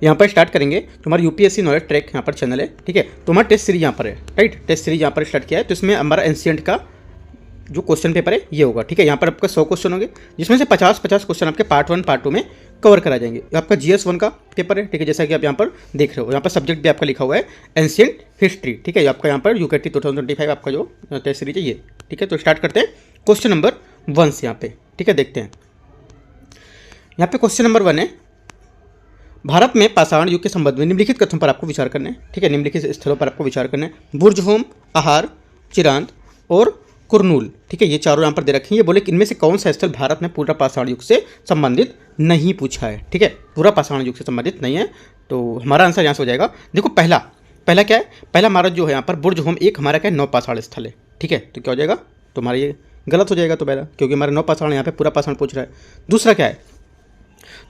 यहाँ पर स्टार्ट करेंगे। तो हमारा यूपीएससी नॉलेज ट्रैक यहाँ पर चैनल है, ठीक है। तो हमारा टेस्ट सीरीज यहाँ पर है, राइट। टेस्ट सीरीज यहाँ पर स्टार्ट किया है। तो इसमें हमारा एंशिएंट का जो क्वेश्चन पेपर है ये होगा, ठीक है। यहाँ पर आपका 100 क्वेश्चन होंगे, जिसमें से 50 क्वेश्चन आपके पार्ट 1 पार्ट 2 में कवर करा जाएंगे। आपका GS 1 का पेपर है, ठीक है, जैसा कि आप यहाँ पर देख रहे हो। यहाँ पर सब्जेक्ट भी आपका लिखा हुआ है एंशिएंट हिस्ट्री, ठीक है। आपका यहाँ पर UKT 2025 आपका जो टेस्ट सीरीज है ये, ठीक है। तो स्टार्ट करते हैं क्वेश्चन नंबर 1 से यहाँ पे, ठीक है। देखते हैं यहाँ पे क्वेश्चन नंबर 1 है, भारत में पाषाण युग के संबंध में निम्नलिखित कथनों पर आपको विचार करना है, ठीक है। निम्नलिखित स्थलों पर आपको विचार करना है। बुर्जहोम, आहार, चिरांद और कुरनूल, ठीक है, ये चारों यहाँ पर दे रखे हैं। ये बोले कि इनमें से कौन सा स्थल भारत में पूरा पाषाण युग से संबंधित नहीं पूछा है, ठीक है। पूरा पाषाण युग से संबंधित नहीं है, तो हमारा आंसर यहाँ से हो जाएगा। देखो पहला क्या है, पहला हमारा जो है यहाँ पर बुर्जहोम एक हमारा क्या है नवपाषाण स्थल है, ठीक है। तो क्या हो जाएगा, तो हमारा ये गलत हो जाएगा तो पहला, क्योंकि हमारा नवपाषाण यहाँ पे पूरा पाषाण पूछ रहा है। दूसरा क्या है,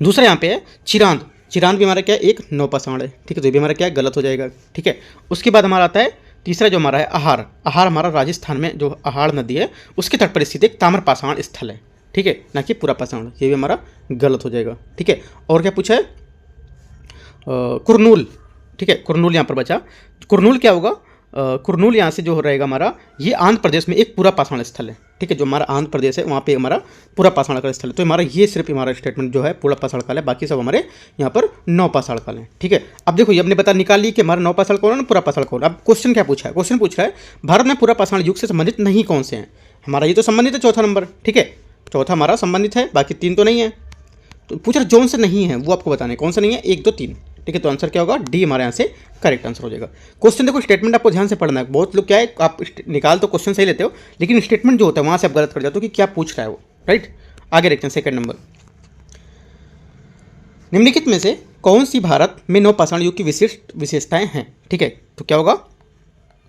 दूसरा यहाँ पे है चिरांद। चिरांद भी हमारा क्या है एक नवपाषाण है, ठीक है। तो ये भी हमारा क्या है गलत हो जाएगा, ठीक है। उसके बाद हमारा आता है तीसरा जो हमारा है आहार। आहार हमारा राजस्थान में जो आहार नदी है उसके तट पर स्थित एक ताम्रपाषाण स्थल है, ठीक है, ना कि पूरा पाषाण। ये भी हमारा गलत हो जाएगा, ठीक है। और क्या पूछा है, कुरनूल, ठीक है। कुरनूल यहाँ पर बचा। कुरनूल क्या होगा, कुरनूल यहाँ से जो रहेगा हमारा, ये आंध्र प्रदेश में एक पूरा पाषाण स्थल है, ठीक है। जो हमारा आंध्र प्रदेश है वहाँ पे हमारा पूरा पाषाण काल स्थल है। तो हमारा ये सिर्फ हमारा स्टेटमेंट जो है पूरा पाषाण काल है, बाकी सब हमारे यहाँ पर नवपाषाण काल है, ठीक है। अब देखो ये हमने बता निकाल ली कि हमारा नवपाषाण कौन है, पूरा पाषाण कौन। अब क्वेश्चन क्या पूछा है, क्वेश्चन पूछ रहा है भारत में पूरा पाषाण युग से संबंधित नहीं कौन से हैं। हमारा ये तो संबंधित है चौथा नंबर, ठीक है। चौथा हमारा संबंधित है, बाकी 3 तो नहीं है। तो पूछ रहा जौन से नहीं है वो आपको बताना है, कौन सा नहीं है, 1 2 3, ठीक है। तो आंसर क्या होगा, डी हमारे यहाँ से करेक्ट आंसर हो जाएगा। क्वेश्चन देखो स्टेटमेंट आपको ध्यान से पढ़ना है। बहुत लोग क्या है आप निकाल तो क्वेश्चन सही लेते हो, लेकिन स्टेटमेंट जो होता है वहाँ से आप गलत कर जाते हो कि क्या पूछ रहा है वो, राइट। आगे देखते हैं सेकंड नंबर, निम्नलिखित में से कौन सी भारत में नवपाषाण युग की विशेषताएं हैं, ठीक है। तो क्या होगा,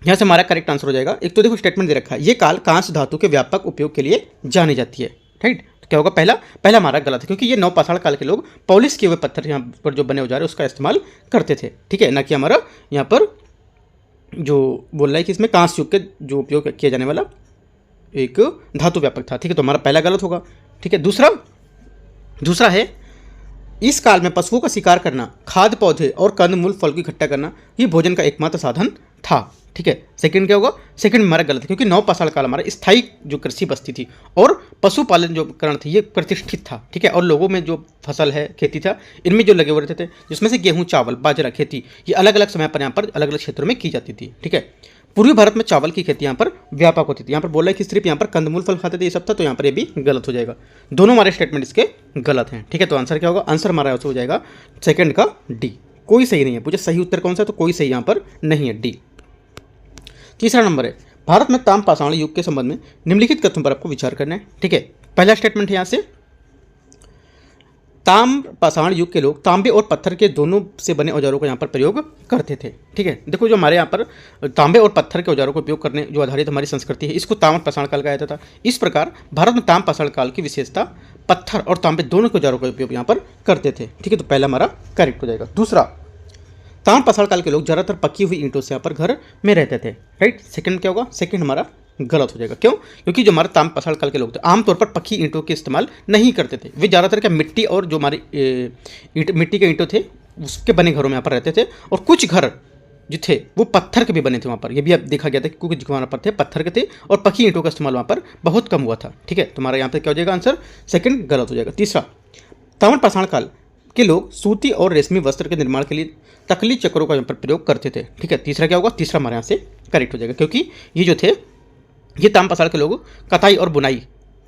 यहाँ से हमारा करेक्ट आंसर हो जाएगा। एक तो देखो स्टेटमेंट दे रखा है, ये काल कांस्य धातु के व्यापक उपयोग के लिए जानी जाती है, राइट। क्या होगा, पहला हमारा गलत है, क्योंकि ये नवपाषाण काल के लोग पॉलिश किए हुए पत्थर यहाँ पर जो बने औजार है उसका इस्तेमाल करते थे, ठीक है, ना कि हमारा यहाँ पर जो बोल रहा है कि इसमें कांस्य युग के जो उपयोग किया जाने वाला एक धातु व्यापक था, ठीक है। तो हमारा पहला गलत होगा, ठीक है। दूसरा है इस काल में पशुओं का शिकार करना, खाद्य पौधे और कंदमूल फल की इकट्ठा करना ये भोजन का एकमात्र साधन था, ठीक है। सेकंड क्या होगा, सेकंड हमारा गलत है, क्योंकि नवपाषाण काल हमारा स्थायी जो कृषि बस्ती थी और पशुपालन जो उपकरण थे ये प्रतिष्ठित था, ठीक है। और लोगों में जो फसल है खेती था इनमें जो लगे हुए रहते थे, जिसमें से गेहूँ, चावल, बाजरा खेती ये अलग अलग समय पर यहाँ पर अलग अलग क्षेत्रों में की जाती थी, ठीक है। पूर्वी भारत में चावल की खेती यहाँ पर व्यापक होती थी। यहाँ पर बोल रहा है कि सिर्फ यहाँ पर कंदमूल फल खाते थे, ये सब था, तो यहाँ पर ये भी गलत हो जाएगा। दोनों हमारे स्टेटमेंट इसके गलत हैं, ठीक है। तो आंसर क्या होगा, आंसर हमारा हो जाएगा सेकंड का डी। कोई सही नहीं है, पूछे सही उत्तर कौन सा, तो कोई सही यहाँ पर नहीं है, डी। तीसरा नंबर है, भारत में ताम्रपाषाण युग के संबंध में निम्नलिखित कथनों पर आपको विचार करना है, ठीक है। पहला स्टेटमेंट है यहाँ से, ताम्रपाषाण युग के लोग तांबे और पत्थर के दोनों से बने औजारों का यहाँ पर प्रयोग करते थे, ठीक है। देखो जो हमारे यहाँ पर तांबे और पत्थर के औजारों का उपयोग करने जो आधारित हमारी संस्कृति है इसको ताम्रपाषाण काल कहा जाता था। इस प्रकार भारत में ताम्रपाषाण काल की विशेषता पत्थर और तांबे दोनों के औजारों का उपयोग यहाँ पर करते थे, ठीक है। तो पहला हमारा करेक्ट हो जाएगा। दूसरा, ताम्रपाषाण काल के लोग ज़्यादातर पकी हुई ईंटों से यहाँ पर घर में रहते थे, राइट। सेकंड क्या होगा, सेकंड हमारा गलत हो जाएगा। क्यों, क्योंकि जो हमारे ताम्रपाषाण काल के लोग थे आमतौर पर पक्की ईंटों के इस्तेमाल नहीं करते थे। वे ज़्यादातर क्या मिट्टी और जो हमारी मिट्टी के ईंटों थे उसके बने घरों में यहाँ पर रहते थे, और कुछ घर जो थे वो पत्थर के भी बने थे वहाँ पर। ये भी अब देखा गया था कि कुछ वहाँ पर थे पत्थर के थे और पक्की ईंटों का इस्तेमाल वहाँ पर बहुत कम हुआ था, ठीक है। तो हमारा यहाँ पर क्या हो जाएगा आंसर, सेकंड गलत हो जाएगा। तीसरा, ताम्रपाषाण काल के लोग सूती और रेशमी वस्त्र के निर्माण के लिए तकली चक्रों का यहाँ पर प्रयोग करते थे, ठीक है। तीसरा क्या होगा, तीसरा हमारे यहाँ से करेक्ट हो जाएगा, क्योंकि ये जो थे ये ताम्रपाषाण के लोग कताई और बुनाई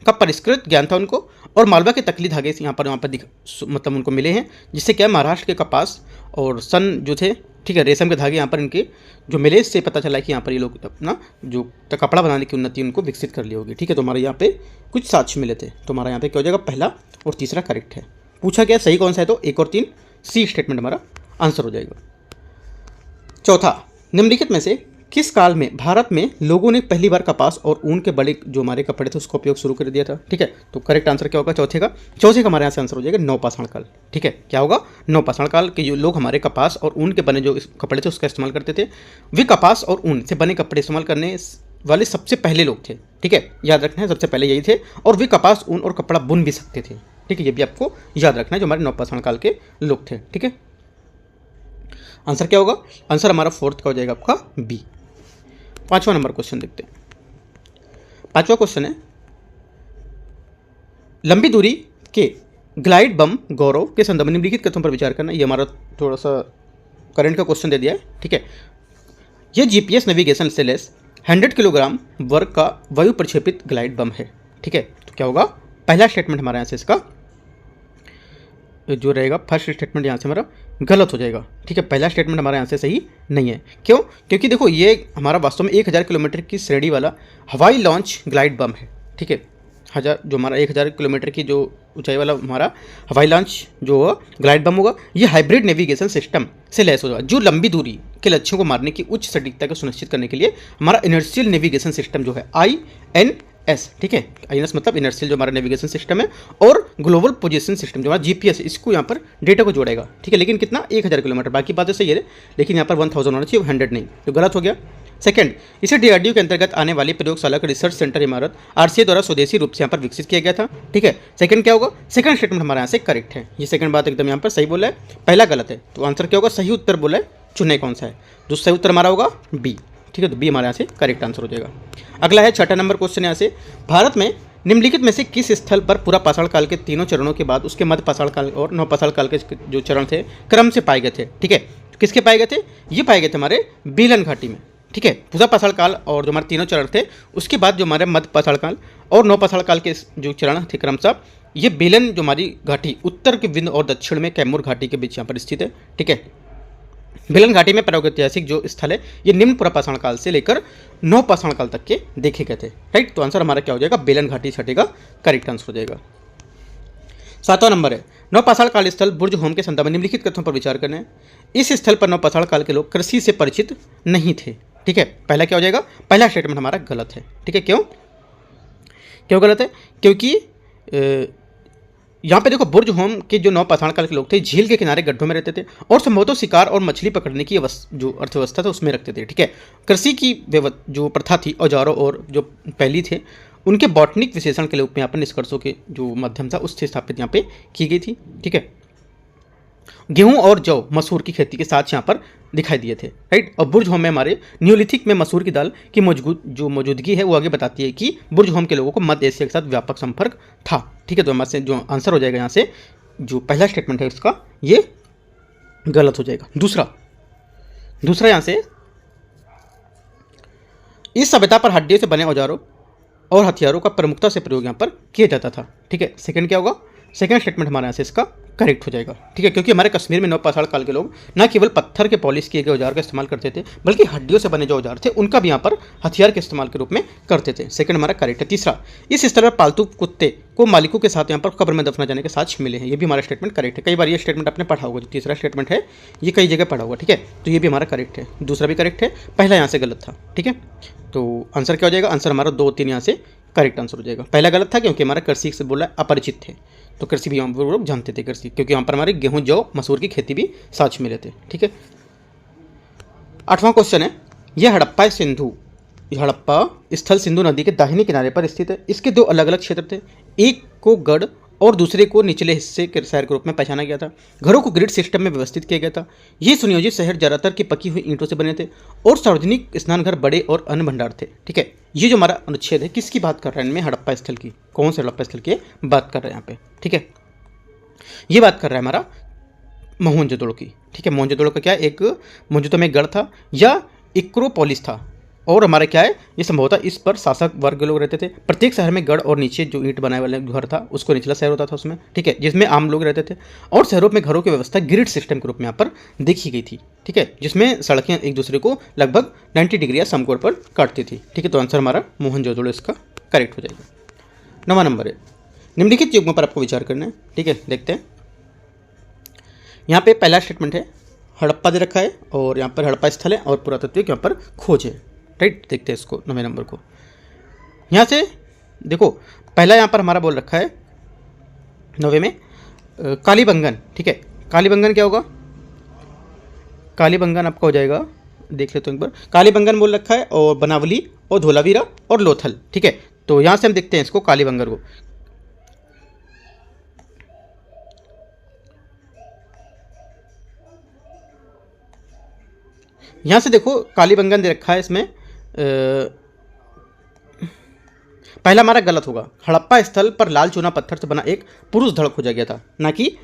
का परिष्कृत ज्ञान था उनको, और मालवा के तकली धागे से यहाँ पर मतलब उनको मिले हैं, जिससे क्या महाराष्ट्र के कपास और सन जो थे, ठीक है, रेशम के धागे यहाँ पर इनके जो मिले, इससे पता चला कि यहाँ पर ये लोग अपना जो कपड़ा बनाने की उन्नति उनको विकसित कर ली होगी, ठीक है। तो हमारे यहाँ पे कुछ साक्ष्य मिले थे, तो हमारा यहाँ पे क्या हो जाएगा, पहला और तीसरा करेक्ट है। पूछा गया सही कौन सा है, तो 1 और 3 सी स्टेटमेंट हमारा आंसर हो जाएगा। चौथा, निम्नलिखित में से किस काल में भारत में लोगों ने पहली बार कपास और ऊन के बड़े जो हमारे कपड़े थे उसका उपयोग शुरू कर दिया था, ठीक है। तो करेक्ट आंसर क्या होगा, चौथे का हमारे यहाँ से आंसर हो जाएगा नवपाषाण काल, ठीक है। क्या होगा, नवपाषाण काल के जो लोग हमारे कपास और ऊन के बने जो कपड़े थे उसका इस्तेमाल करते थे, वे कपास और ऊन से बने कपड़े इस्तेमाल करने वाले सबसे पहले लोग थे, ठीक है। याद रखना है सबसे पहले यही थे, और वे कपास, ऊन और कपड़ा बुन भी सकते थे, ठीक है। ये भी आपको याद रखना है जो हमारे नवपाषाण काल के लोग थे, ठीक है। आंसर क्या होगा? आंसर हमारा फोर्थ का हो जाएगा आपका बी। 5वां नंबर क्वेश्चन देखते हैं। 5वां क्वेश्चन है, लंबी दूरी के ग्लाइड बम गौरव के संदर्भ में निम्नलिखित कथनों पर विचार करना। ये हमारा थोड़ा सा करंट का क्वेश्चन दे दिया है, ठीक है। यह जीपीएस नेविगेशन से लेस 100 किलोग्राम वर्ग का वायु प्रक्षेपित ग्लाइड बम है, ठीक है। तो क्या होगा? पहला स्टेटमेंट हमारे यहाँ से इसका जो रहेगा, फर्स्ट स्टेटमेंट यहाँ से हमारा गलत हो जाएगा, ठीक है। पहला स्टेटमेंट हमारे यहाँ से सही नहीं है। क्यों? क्योंकि देखो ये हमारा वास्तव में 1000 किलोमीटर की श्रेणी वाला हवाई लॉन्च ग्लाइड बम है, ठीक है। जो हमारा 1000 किलोमीटर की जो ऊंचाई वाला हमारा हवाई लॉन्च जो ग्लाइड बम होगा, ये हाइब्रिड नेविगेशन सिस्टम से लैस होगा, जो लंबी दूरी के लक्ष्यों को मारने की उच्च सटीकता को सुनिश्चित करने के लिए हमारा इनर्शियल नेविगेशन सिस्टम जो है INS, ठीक है। INS मतलब इनर्शियल जो हमारा नेविगेशन सिस्टम है, और ग्लोबल पोजीशन सिस्टम जो हमारा GPS, इसको यहाँ पर डेटा को जोड़ेगा, ठीक है। लेकिन कितना? 1000 किलोमीटर। बाकी बातें सही है, लेकिन यहाँ पर 1000 होना चाहिए, 100 नहीं, तो गलत हो गया। सेकंड, इसे DRDO के अंतर्गत आने वाली प्रयोगशाला का रिसर्च सेंटर इमारत RCA द्वारा स्वदेशी रूप से यहाँ पर विकसित किया गया था, ठीक है। सेकंड क्या होगा? सेकंड स्टेटमेंट हमारे यहाँ से करेक्ट है। ये सेकंड बात एकदम यहाँ पर सही बोला है, पहला गलत है। तो आंसर क्या होगा? सही उत्तर बोला है, चुने कौन सा है? जो सही उत्तर हमारा होगा बी, ठीक है। तो बी हमारे यहाँ से करेक्ट आंसर हो जाएगा। अगला है 6ठा नंबर क्वेश्चन यहाँ से, भारत में निम्नलिखित में से किस स्थल पर पूरा पाषाण काल के तीनों चरणों के बाद उसके मध्य पाषाण काल और नव पाषाण काल के जो चरण थे क्रम से पाए गए थे, ठीक है। किसके पाए गए थे? ये पाए गए थे हमारे बीलन घाटी में, ठीक है। पूरा पाषाण काल और जो हमारे तीनों चरण थे, उसके बाद जो हमारे मध्य पाषाण काल और नव पाषाण काल के जो चरण थे क्रमशः, ये बेलन जो हमारी घाटी उत्तर के विंध्य और दक्षिण में कैमूर घाटी के बीच यहाँ पर स्थित है, ठीक है। बेलन घाटी में प्रागैतिहासिक जो स्थल है, ये निम्न पुरापाषाण काल से लेकर नव पाषाण काल तक के देखे गए थे, राइट। तो आंसर हमारा क्या हो जाएगा? बेलन घाटी छठे का करेक्ट आंसर हो जाएगा। 7वां नंबर है, नव पाषाण काल स्थल बुर्ज होम के संदर्भ में निम्नलिखित कथनों पर विचार करना है। इस स्थल पर नव पाषाण काल के लोग कृषि से परिचित नहीं थे, ठीक है। पहला क्या हो जाएगा? पहला स्टेटमेंट हमारा गलत है, ठीक है। क्यों गलत है? क्योंकि यहाँ पे देखो, बुर्ज होम के जो नव पाषाण काल के लोग थे, झील के किनारे गड्ढों में रहते थे और संभवतः शिकार और मछली पकड़ने की जो अर्थव्यवस्था था उसमें रखते थे, ठीक है। कृषि की जो प्रथा थी, औजारों और जो पहली थे, उनके बॉटनिक विशेषण के रूप में यहाँ पर निष्कर्षों के जो माध्यम था उससे स्थापित यहाँ पे की गई थी, ठीक है। गेहूं और जौ मसूर की खेती के साथ यहाँ पर दिखाई दिए थे, राइट। और बुर्ज होम में हमारे न्यूलिथिक में मसूर की दाल की मौजूदगी है, वो आगे बताती है कि बुर्ज होम के लोगों को मध्य एशिया के साथ व्यापक संपर्क था, ठीक है। तो हमारे से जो आंसर हो जाएगा यहाँ से, जो पहला स्टेटमेंट है उसका, ये गलत हो जाएगा। दूसरा यहाँ से, इस सभ्यता पर हड्डियों से बने औजारों और हथियारों का प्रमुखता से प्रयोग यहाँ पर किया जाता था, ठीक है। सेकंड क्या होगा? सेकंड स्टेटमेंट हमारे यहाँ से इसका करेक्ट हो जाएगा, ठीक है। क्योंकि हमारे कश्मीर में नव पाषाण काल के लोग न केवल पत्थर के पॉलिश किए गए औजार का इस्तेमाल करते थे, बल्कि हड्डियों से बने जो औजार थे उनका भी यहाँ पर हथियार के इस्तेमाल के रूप में करते थे। सेकंड हमारा करेक्ट है। तीसरा, इस स्थल पर पालतू कुत्ते को मालिकों के साथ यहाँ पर कब्र में दफना जाने के साक्ष्य मिले हैं, ये भी हमारा स्टेटमेंट करेक्ट है। कई बार ये स्टेटमेंट आपने पढ़ा होगा, जो तीसरा स्टेटमेंट है ये कई जगह पढ़ा होगा, ठीक है। तो ये भी हमारा करेक्ट है, दूसरा भी करेक्ट है, पहला यहाँ से गलत था, ठीक है। तो आंसर क्या हो जाएगा? आंसर हमारा 2 3 यहाँ से करेक्ट आंसर हो जाएगा। पहला गलत था क्योंकि हमारा कृषि से बोला अपरिचित थे, तो कृषि भी हम लोग जानते थे कृषि, क्योंकि यहाँ पर हमारे गेहूं जौ मसूर की खेती भी साक्ष्य मिले थे, ठीक है। 8वां क्वेश्चन है, यह हड़प्पा स्थल सिंधु नदी के दाहिने किनारे पर स्थित है। इसके 2 अलग अलग क्षेत्र थे, एक को गढ़ और दूसरे को निचले हिस्से के शहर के रूप में पहचाना गया था। घरों को ग्रिड सिस्टम में व्यवस्थित किया गया था। ये सुनियोजित शहर ज्यादातर की पकी हुई ईंटों से बने थे और सार्वजनिक स्नान घर बड़े और अन्न भंडार थे, ठीक है। ये जो हमारा अनुच्छेद है किसकी बात कर रहे हैं? इनमें हड़प्पा स्थल की, कौन से हड़प्पा स्थल की बात कर रहे हैं यहाँ पे, ठीक है। ये बात कर रहा है हमारा मोहनजोदड़ो की, ठीक है। मोहनजोदड़ो का क्या है? एक मोहनजोदड़ो में गढ़ था या एक्रोपोलिस था, और हमारा क्या है, ये संभवतः इस पर शासक वर्ग के लोग रहते थे। प्रत्येक शहर में गढ़ और नीचे जो ईंट बनाए वाले घर था उसको निचला शहर होता था उसमें, ठीक है, जिसमें आम लोग रहते थे। और शहरों में घरों की व्यवस्था ग्रिड सिस्टम के रूप में यहाँ पर देखी गई थी, ठीक है, जिसमें सड़कें एक दूसरे को लगभग 90 डिग्री या समकोण पर काटती थी, ठीक है। तो आंसर हमारा मोहनजोदड़ो इसका करेक्ट हो जाएगा। 9वां नंबर है, निम्नलिखित युग्मों पर आपको विचार करना है, ठीक है। देखते हैं, यहाँ पे पहला स्टेटमेंट है हड़प्पा दे रखा है और यहाँ पर हड़प्पा स्थल है और पुरातत्विक यहाँ पर खोज है, राइट। देखते हैं इसको 9वें नंबर को। यहाँ से देखो, पहला यहाँ पर हमारा बोल रखा है 9वें में कालीबंगन, ठीक है। कालीबंगन क्या होगा? कालीबंगन आपका हो जाएगा, देख लेते हैं एक बार। कालीबंगन बोल रखा है और बनावली और धोलावीरा और लोथल, ठीक है। तो यहाँ से हम देखते हैं इसको कालीबंगन को। यहाँ से देखो कालीबंगन दे रखा है इसमें, पहला हमारा गलत होगा। हड़प्पा स्थल पर लाल चूना पत्थर से बना एक पुरुष धड़ खोजा गया था, ना कि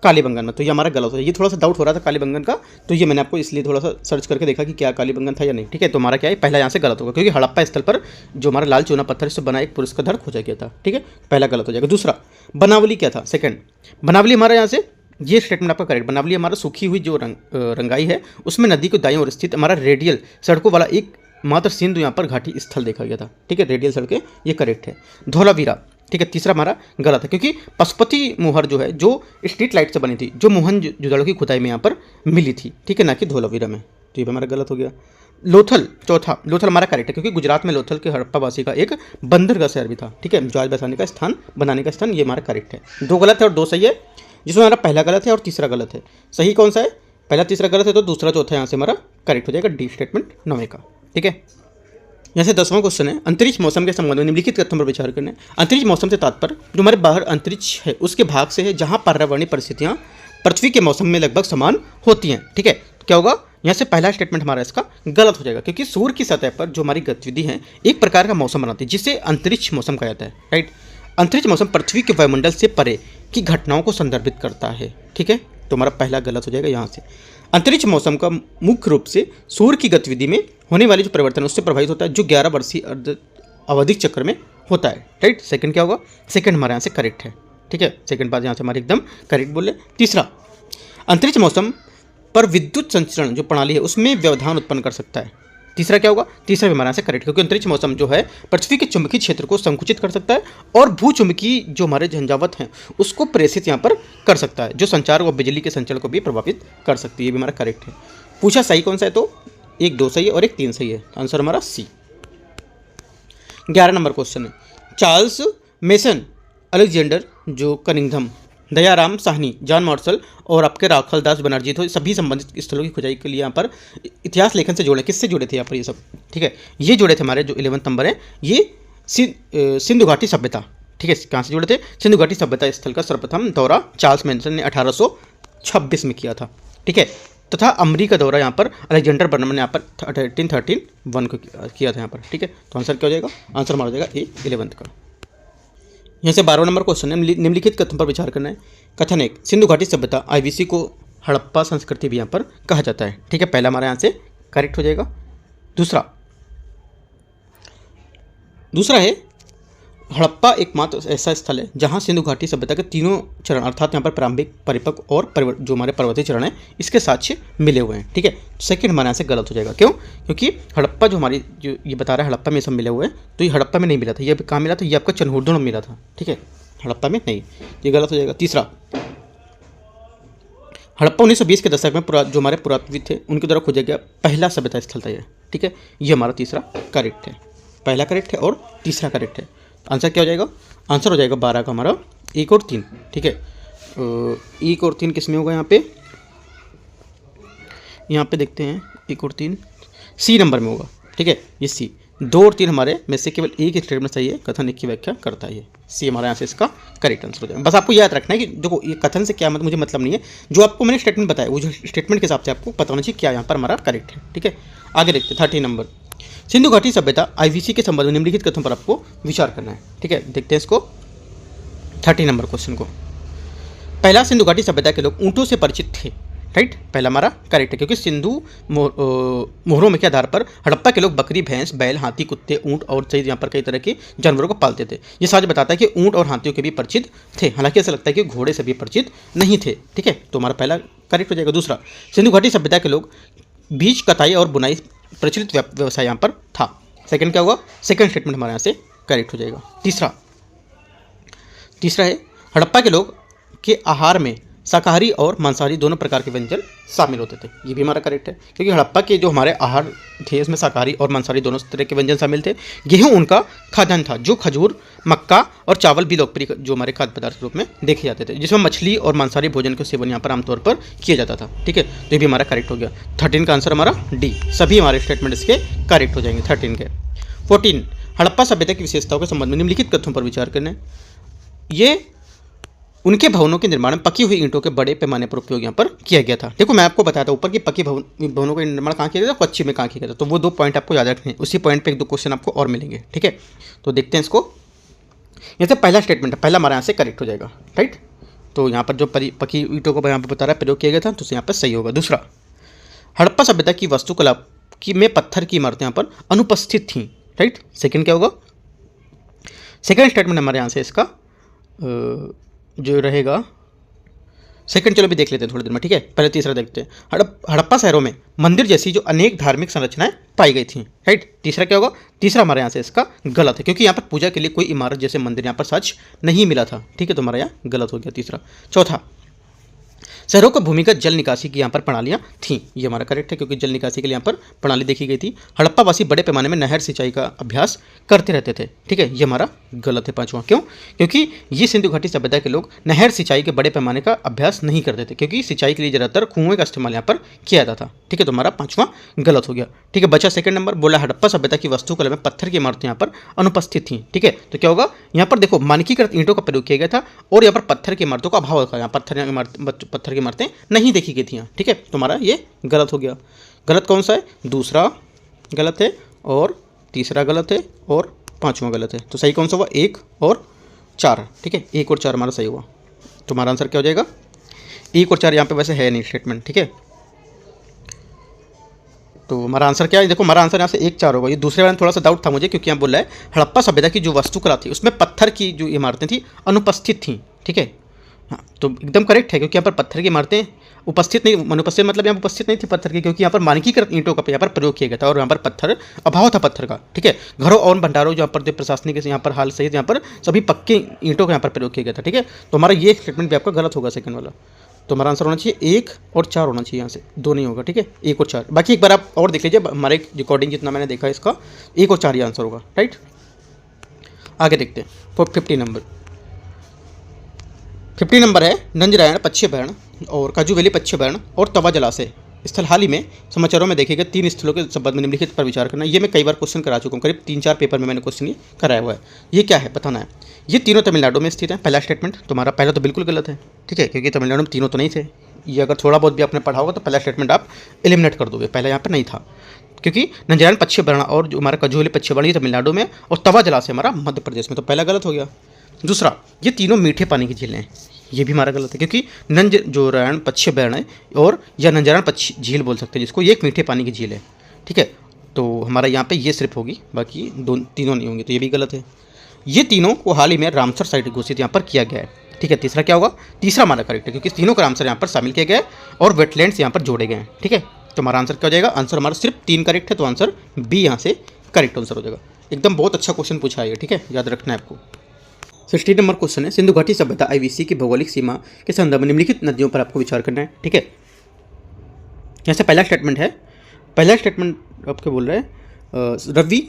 कालीबंगन में, तो ये हमारा गलत हो। ये थोड़ा सा डाउट हो रहा था कालीबंगन का, तो ये मैंने आपको इसलिए थोड़ा सा सर्च करके देखा कि क्या कालीबंगन था या नहीं, ठीक है। तो हमारा क्या है, पहला यहाँ से गलत होगा, क्योंकि हड़प्पा स्थल पर जो हमारा लाल चूना पत्थर से बना एक पुरुष का धड़ खोजा गया था, ठीक है, पहला गलत हो जाएगा। दूसरा, बनावली क्या था, सेकंड। बनावली हमारा यहाँ से ये स्टेटमेंट आपका करेक्ट। बनावली हमारा सूखी हुई जो रंगाई है उसमें नदी को दाईं ओर स्थित हमारा रेडियल सड़कों वाला एक मात्र सिंधु यहाँ पर घाटी स्थल देखा गया था, ठीक है, रेडियल सड़कें, ये करेक्ट है। धौलावीरा, ठीक है, तीसरा हमारा गलत है, क्योंकि पशुपति मोहर जो है जो स्ट्रीट लाइट से बनी थी, जो मोहनजोदड़ो की खुदाई में यहाँ पर मिली थी, ठीक है, ना कि धौलावीरा में, तो ये हमारा गलत हो गया। लोथल, चौथा, लोथल हमारा करेक्ट है, क्योंकि गुजरात में लोथल के हड़प्पावासी का एक बंदरगाह शहर भी था, ठीक है, जहाज बसाने का स्थान, बनाने का स्थान, ये हमारा करेक्ट है। 2 गलत है और 2 सही है, जिसमें हमारा पहला गलत है और तीसरा गलत है। सही कौन सा है, पहला तीसरा गलत है, तो दूसरा चौथा यहाँ से हमारा करेक्ट हो जाएगा, डी स्टेटमेंट 9 का, ठीक है। यहाँ से 10वां क्वेश्चन है, अंतरिक्ष मौसम के संबंध में निम्नलिखित कथनों पर विचार करना है। अंतरिक्ष मौसम से तात्पर्य जो हमारे बाहर अंतरिक्ष है उसके भाग से है जहाँ पर्यावरणीय परिस्थितियाँ पृथ्वी के मौसम में लगभग समान होती हैं, ठीक है। क्या होगा, यहाँ से पहला स्टेटमेंट हमारा इसका गलत हो जाएगा, क्योंकि सूर्य की सतह पर जो हमारी गतिविधि है एक प्रकार का मौसम बनाती है, जिसे अंतरिक्ष मौसम कहा जाता है, राइट। अंतरिक्ष मौसम पृथ्वी के वायुमंडल से परे की घटनाओं को संदर्भित करता है, ठीक है, तो हमारा पहला गलत हो जाएगा यहाँ से। अंतरिक्ष मौसम का मुख्य रूप से सूर्य की गतिविधि में होने वाले जो परिवर्तन है उससे प्रभावित होता है, जो 11 वर्षीय अवधिक चक्र में होता है, राइट। सेकंड क्या होगा, सेकंड हमारे यहाँ से करेक्ट है, ठीक है, सेकंड बात यहाँ से हमारे एकदम करेक्ट बोले। तीसरा, अंतरिक्ष मौसम पर विद्युत संचरण जो प्रणाली है उसमें व्यवधान उत्पन्न कर सकता है। तीसरा क्या होगा, तीसरा भी हमारे यहाँ से करेक्ट, क्योंकि अंतरिक्ष मौसम जो है पृथ्वी के चुंबकीय क्षेत्र को संकुचित कर सकता है और भू चुंबकीय जो हमारे झंझावात हैं उसको प्रेषित यहाँ पर कर सकता है, जो संचार व बिजली के संचरण को भी प्रभावित कर सकती है, ये भी हमारा करेक्ट है। पूछा सही कौन सा है, तो 1 2 सही है और 1 3 सही है, आंसर हमारा सी। 11 नंबर क्वेश्चन है, चार्ल्स मेसन, अलेक्जेंडर जो Cunningham, Dayaram Sahni, John Marshall और आपके राखल दास बनर्जी थे, सभी संबंधित स्थलों की खुदाई के लिए यहाँ पर इतिहास लेखन से जोड़े, किससे जुड़े थे यहाँ पर ये सब, ठीक है, ये जुड़े थे हमारे जो 11 नंबर है, ये सिंधु घाटी सभ्यता, ठीक है, कहाँ से जुड़े थे, सिंधु घाटी सभ्यता स्थल का सर्वप्रथम दौरा चार्ल्स मेसन ने 1826 में किया था, ठीक है, तथा अमरीका दौरा यहाँ पर अलेक्जेंडर बर्नम ने यहाँ पर 1831 को किया था यहाँ पर, ठीक है, तो आंसर क्या हो जाएगा, आंसर हमारा हो जाएगा ए 11 का। यहाँ से 12 नंबर क्वेश्चन है, निम्नलिखित कथन पर विचार करना है। कथन 1, सिंधु घाटी सभ्यता आईवीसी को हड़प्पा संस्कृति भी यहाँ पर कहा जाता है, ठीक है, पहला हमारे यहाँ से करेक्ट हो जाएगा। दूसरा है हड़प्पा एकमात्र ऐसा स्थल है जहाँ सिंधु घाटी सभ्यता के तीनों चरण अर्थात यहाँ पर प्रारंभिक, परिपक्व और जो हमारे पर्वतीय चरण है इसके साक्ष्य मिले हुए हैं, ठीक है। सेकंड हमारे यहाँ से गलत हो जाएगा, क्यों, क्योंकि हड़प्पा जो हमारी जो ये बता रहा है हड़प्पा में सब मिले हुए हैं, तो ये हड़प्पा में नहीं मिला था, ये कहाँ मिला था, ये आपका चनहुर्दुन में मिला था, ठीक है, हड़प्पा में नहीं, ये गलत हो जाएगा। तीसरा, हड़प्पा 1920 के दशक में जो हमारे पुरातत्वविद थे उनके द्वारा खोजा गया पहला सभ्यता स्थल था ये, ठीक है, ये हमारा तीसरा करेक्ट है, पहला करेक्ट है और तीसरा करेक्ट है। आंसर क्या हो जाएगा, आंसर हो जाएगा 12 का हमारा 1 और 3, ठीक है, 1 और 3 किस में होगा, यहाँ पे देखते हैं, 1 और 3 सी नंबर में होगा, ठीक है, ये सी। 2 और 3 हमारे में से केवल एक स्टेटमेंट सही है, कथन 1 की व्याख्या करता है, ये सी हमारे यहाँ से इसका करेक्ट आंसर हो जाएगा। बस आपको याद रखना है कि देखो ये कथन से क्या मतलब, मुझे मतलब नहीं है, जो आपको मैंने स्टेटमेंट बताया वो जो स्टेटमेंट के हिसाब से आपको पता होना चाहिए क्या यहाँ पर हमारा करेक्ट है, ठीक है। आगे देखते हैं 13 नंबर, सिंधु घाटी सभ्यता आईवीसी के संबंध में निम्नलिखित कथनों पर आपको विचार करना है, ठीक है, देखते हैं इसको 30 नंबर क्वेश्चन को। पहला, सिंधु घाटी सभ्यता के लोग ऊँटों से परिचित थे, राइट, पहला हमारा करेक्ट है, क्योंकि सिंधु मोहरों में के आधार पर हड़प्पा के लोग बकरी, भैंस, बैल, हाथी, कुत्ते, ऊँट और सही यहाँ पर कई तरह के जानवरों को पालते थे। ये साज बताता है कि ऊँट और हाथियों के भी परिचित थे, हालांकि ऐसा लगता है कि घोड़े से भी परिचित नहीं थे, ठीक है, तो हमारा पहला करेक्ट हो जाएगा। दूसरा, सिंधु घाटी सभ्यता के लोग बीज कताई और बुनाई प्रचलित व्यवसाय यहाँ पर था, सेकंड क्या होगा, सेकंड स्टेटमेंट हमारे यहाँ से करेक्ट हो जाएगा। तीसरा है हड़प्पा के लोग के आहार में शाकाहारी और मांसाहारी दोनों प्रकार के व्यंजन शामिल होते थे, ये भी हमारा करेक्ट है, क्योंकि हड़प्पा के जो हमारे आहार थे इसमें शाकाहारी और मांसाहारी दोनों तरह के व्यंजन शामिल थे। गेहूं उनका खाद्यान्न था, जो खजूर, मक्का और चावल भी लोकप्रिय जो हमारे खाद्य पदार्थ के रूप में देखे जाते थे, जिसमें मछली और मांसाहारी भोजन का सेवन यहाँ पर आमतौर पर किया जाता था, ठीक है, तो ये भी हमारा करेक्ट हो गया। 13 का आंसर हमारा डी, सभी हमारे स्टेटमेंट इसके करेक्ट हो जाएंगे 13 के। 14, हड़प्पा सभ्यता की विशेषताओं के संबंध में निम्नलिखित कथनों पर विचार करना है। ये उनके भवनों के निर्माण में पकी हुई ईंटों के बड़े पैमाने पर उपयोग यहाँ पर किया गया था। देखो मैं आपको बताया था ऊपर की पक्की भवनों का निर्माण कहाँ किया गया था, पश्चिम में कहाँ किया गया था, तो वो 2 पॉइंट आपको याद रखने हैं। उसी पॉइंट पे 1-2 क्वेश्चन आपको और मिलेंगे, ठीक है। तो देखते हैं इसको। यहाँ से पहला स्टेटमेंट है, पहला हमारा यहाँ से करेक्ट हो जाएगा, राइट। तो यहाँ पर जो पकी ईंटों को यहाँ पर बता रहा है प्रयोग किया गया था, तो यहाँ पर सही होगा। दूसरा, हड़प्पा सभ्यता की वास्तुकला की में पत्थर की इमारतें यहाँ पर अनुपस्थित थीं, राइट। सेकंड क्या होगा, सेकंड स्टेटमेंट हमारे यहाँ से इसका जो रहेगा सेकंड, चलो भी देख लेते हैं थोड़ी देर में, ठीक है। पहले तीसरा देखते हैं। हड़प्पा शहरों में मंदिर जैसी जो अनेक धार्मिक संरचनाएं पाई गई थी, राइट। तीसरा क्या होगा, तीसरा हमारे यहाँ से इसका गलत है, क्योंकि यहाँ पर पूजा के लिए कोई इमारत जैसे मंदिर यहाँ पर सच नहीं मिला था, ठीक है। तो हमारा यहाँ गलत हो गया तीसरा। चौथा, शहरों को भूमिगत जल निकासी की यहाँ पर प्रणालियाँ थीं, ये हमारा करेक्ट है, क्योंकि जल निकासी के लिए यहाँ पर प्रणाली देखी गई थी। हड़प्पावासी बड़े पैमाने में नहर सिंचाई का अभ्यास करते रहते थे, ठीक है। ये हमारा गलत है पांचवा। क्यों, क्योंकि ये सिंधु घाटी सभ्यता के लोग नहर सिंचाई के बड़े पैमाने का अभ्यास नहीं करते थे, क्योंकि सिंचाई के लिए ज़्यादातर कुएं का इस्तेमाल यहाँ पर किया जाता था, ठीक है। तो हमारा पांचवा गलत हो गया, ठीक है। बचा सेकंड नंबर, बोला हड़प्पा सभ्यता की वास्तुकला में पत्थर की इमारतें यहाँ पर अनुपस्थित थी, ठीक है। तो क्या होगा, यहाँ पर देखो मानकीकृत ईंटों का प्रयोग किया गया था और यहाँ पर पत्थर की इमारतों का अभाव था, यहाँ पत्थर की इमारतें नहीं देखी गई थी, ठीक है। तो हमारा ये गलत हो गया। गलत कौन सा है, दूसरा गलत है और तीसरा गलत है और पांचवा गलत है। तो सही कौन सा हुआ, 1 और 4, ठीक है। 1 और 4 हमारा सही हुआ। तो हमारा आंसर क्या हो जाएगा, 1 और 4 यहाँ पे वैसे है नहीं स्टेटमेंट, ठीक है। तो हमारा आंसर क्या है, देखो हमारा आंसर यहाँ से 1 4 होगा। ये दूसरे वाले में थोड़ा सा डाउट था मुझे, क्योंकि यहाँ बोल रहा है हड़प्पा सभ्यता की जो वास्तुकला थी उसमें पत्थर की जो इमारतें थी अनुपस्थित थी, ठीक है। हाँ, तो एकदम करेक्ट है, क्योंकि यहाँ पर पत्थर की इमारतें उपस्थित नहीं, अनुपस्थित मतलब यहाँ उपस्थित नहीं थी पत्थर की, क्योंकि यहाँ पर मानकीकृत ईंटों का यहाँ पर प्रयोग किया गया था और यहाँ पर पत्थर अभाव था पत्थर का, ठीक है। घरों और भंडारों जो यहाँ पर जो प्रशासनिक यहाँ पर हाल सहित यहाँ पर सभी पक्के ईंटों का यहाँ पर प्रयोग किया गया था, ठीक है। तो हमारा ये स्टेटमेंट भी आपका गलत होगा सेकंड वाला। तो हमारा आंसर होना चाहिए 1 और 4 होना चाहिए, यहाँ से 2 नहीं होगा, ठीक है। 1 और 4, बाकी एक बार आप और देख लीजिए, हमारे रिकॉर्डिंग जितना मैंने देखा इसका 1 और 4 ही आंसर होगा, राइट। आगे देखते हैं 50 नंबर। 50 नंबर है, नंजरायण पच्छ्यभरण और काजूवेली पच्छ्यभरण और तवा जलाशय स्थल हाल ही में समाचारों में देखे गए 3 स्थलों के संबंध में निम्नलिखित पर विचार करना। ये मैं कई बार क्वेश्चन करा चुका हूँ, करीब 3-4 पेपर में मैंने क्वेश्चन ये कराया हुआ है। ये क्या है बताना है। ये तीनों तमिलनाडु में स्थित है, पहला स्टेटमेंट। तुम्हारा पहला तो बिल्कुल गलत है, ठीक है, क्योंकि तमिलनाडु में तीनों तो नहीं थे। ये अगर थोड़ा बहुत भी आपने पढ़ा होगा तो पहला स्टेटमेंट आप एलिमिनेट कर दोगे, पहला यहाँ पर नहीं था, क्योंकि नंजरायण पच्छ्यभरण और जो हमारा काजूवेली पच्छ्यभरण ये तमिलनाडु में और तवा जलाशय हमारा मध्य प्रदेश में, तो पहला गलत हो गया। दूसरा, ये तीनों मीठे पानी की झीलें हैं, ये भी हमारा गलत है, क्योंकि नंजरायण पच्छ्यभरण है और या नंजरायण पच्छ झील बोल सकते हैं जिसको, ये एक मीठे पानी की झील है, ठीक है। तो हमारा यहाँ पे ये सिर्फ होगी, बाकी तीनों नहीं होंगे, तो ये भी गलत है। ये तीनों को हाल ही में रामसर साइट घोषित यहाँ पर किया गया है, ठीक है। तीसरा क्या होगा, तीसरा हमारा करेक्ट है, क्योंकि तीनों का रामसर यहाँ पर शामिल किया गया है और वेटलैंड्स यहाँ पर जोड़े गए हैं, ठीक है। तो हमारा आंसर क्या हो जाएगा, आंसर हमारा सिर्फ 3 करेक्ट है, तो आंसर बी यहाँ से करेक्ट आंसर हो जाएगा। एकदम बहुत अच्छा क्वेश्चन पूछा है, ठीक है, याद रखना है आपको। 60 नंबर क्वेश्चन है, सिंधु घाटी सभ्यता IVC की भौगोलिक सीमा के संदर्भ में निम्नलिखित नदियों पर आपको विचार करना है, ठीक है। यहाँ से पहला स्टेटमेंट है, पहला स्टेटमेंट आपको बोल रहा है रवि,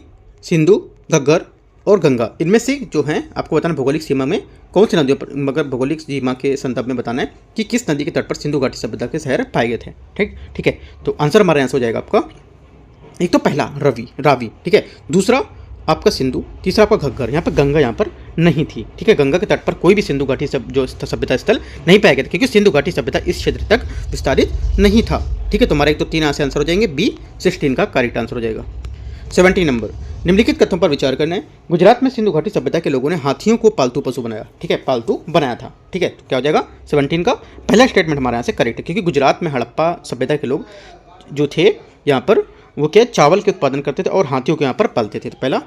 सिंधु, घग्गर और गंगा, इनमें से जो हैं आपको बताना भौगोलिक सीमा में कौन सी नदियों पर, मगर भौगोलिक सीमा के संदर्भ में बताना है कि किस नदी के तट पर सिंधु घाटी सभ्यता के शहर पाए गए थे, ठीक है। तो आंसर हमारा यहाँ से हो जाएगा आपका, एक तो पहला रावी, ठीक है। दूसरा आपका सिंधु, तीसरा आपका घग्गर, यहाँ पर गंगा यहाँ पर नहीं थी, ठीक है। गंगा के तट पर कोई भी सिंधु घाटी जो सभ्यता स्थल नहीं पाया गया था, क्योंकि सिंधु घाटी सभ्यता इस क्षेत्र तक विस्तारित नहीं था, ठीक है। तो हमारा एक तो 3 यहाँ से आंसर हो जाएंगे, बी 16 का करेक्ट आंसर हो जाएगा। 70 नंबर, निम्नलिखित कथनों पर विचार करना है। गुजरात में सिंधु घाटी सभ्यता के लोगों ने हाथियों को पालतू पशु बनाया, ठीक है, पालतू बनाया था, ठीक है। तो क्या हो जाएगा 17 का पहला स्टेटमेंट हमारे यहाँ से करेक्ट है, क्योंकि गुजरात में हड़प्पा सभ्यता के लोग जो थे यहाँ पर वो क्या चावल के उत्पादन करते थे और हाथियों को यहाँ पर पालते थे, तो पहला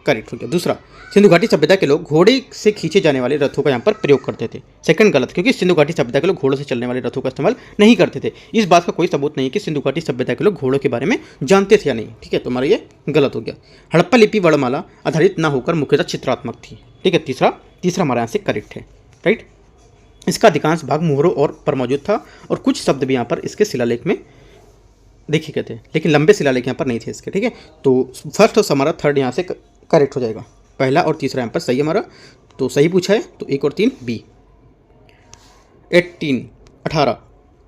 करेक्ट हो गया। दूसरा, सिंधु घाटी सभ्यता के लोग घोड़े से खींचे जाने वाले रथों का यहाँ पर प्रयोग करते थे, सेकंड गलत, क्योंकि सिंधु घाटी सभ्यता के लोग घोड़ों से चलने वाले रथों का इस्तेमाल नहीं करते थे। इस बात का कोई सबूत नहीं है कि सिंधु घाटी सभ्यता के लोग घोड़ों के बारे में जानते थे या नहीं, ठीक है। तो हमारा ये गलत हो गया। हड़प्पा लिपि वर्णमाला आधारित न होकर मुख्यतः चित्रात्मक थी, ठीक है। तीसरा हमारे यहाँ से करेक्ट है, राइट। इसका अधिकांश भाग मोहरों और पर मौजूद था और कुछ शब्द भी यहाँ पर इसके शिलालेख में देखे गए थे, लेकिन लंबे शिलालेख यहाँ पर नहीं थे इसके, ठीक है। तो फर्स्ट और हमारा थर्ड यहाँ से करेक्ट हो जाएगा, पहला और तीसरा यहाँ पर सही हमारा, तो सही पूछा है, तो 1 और 3 बी। 18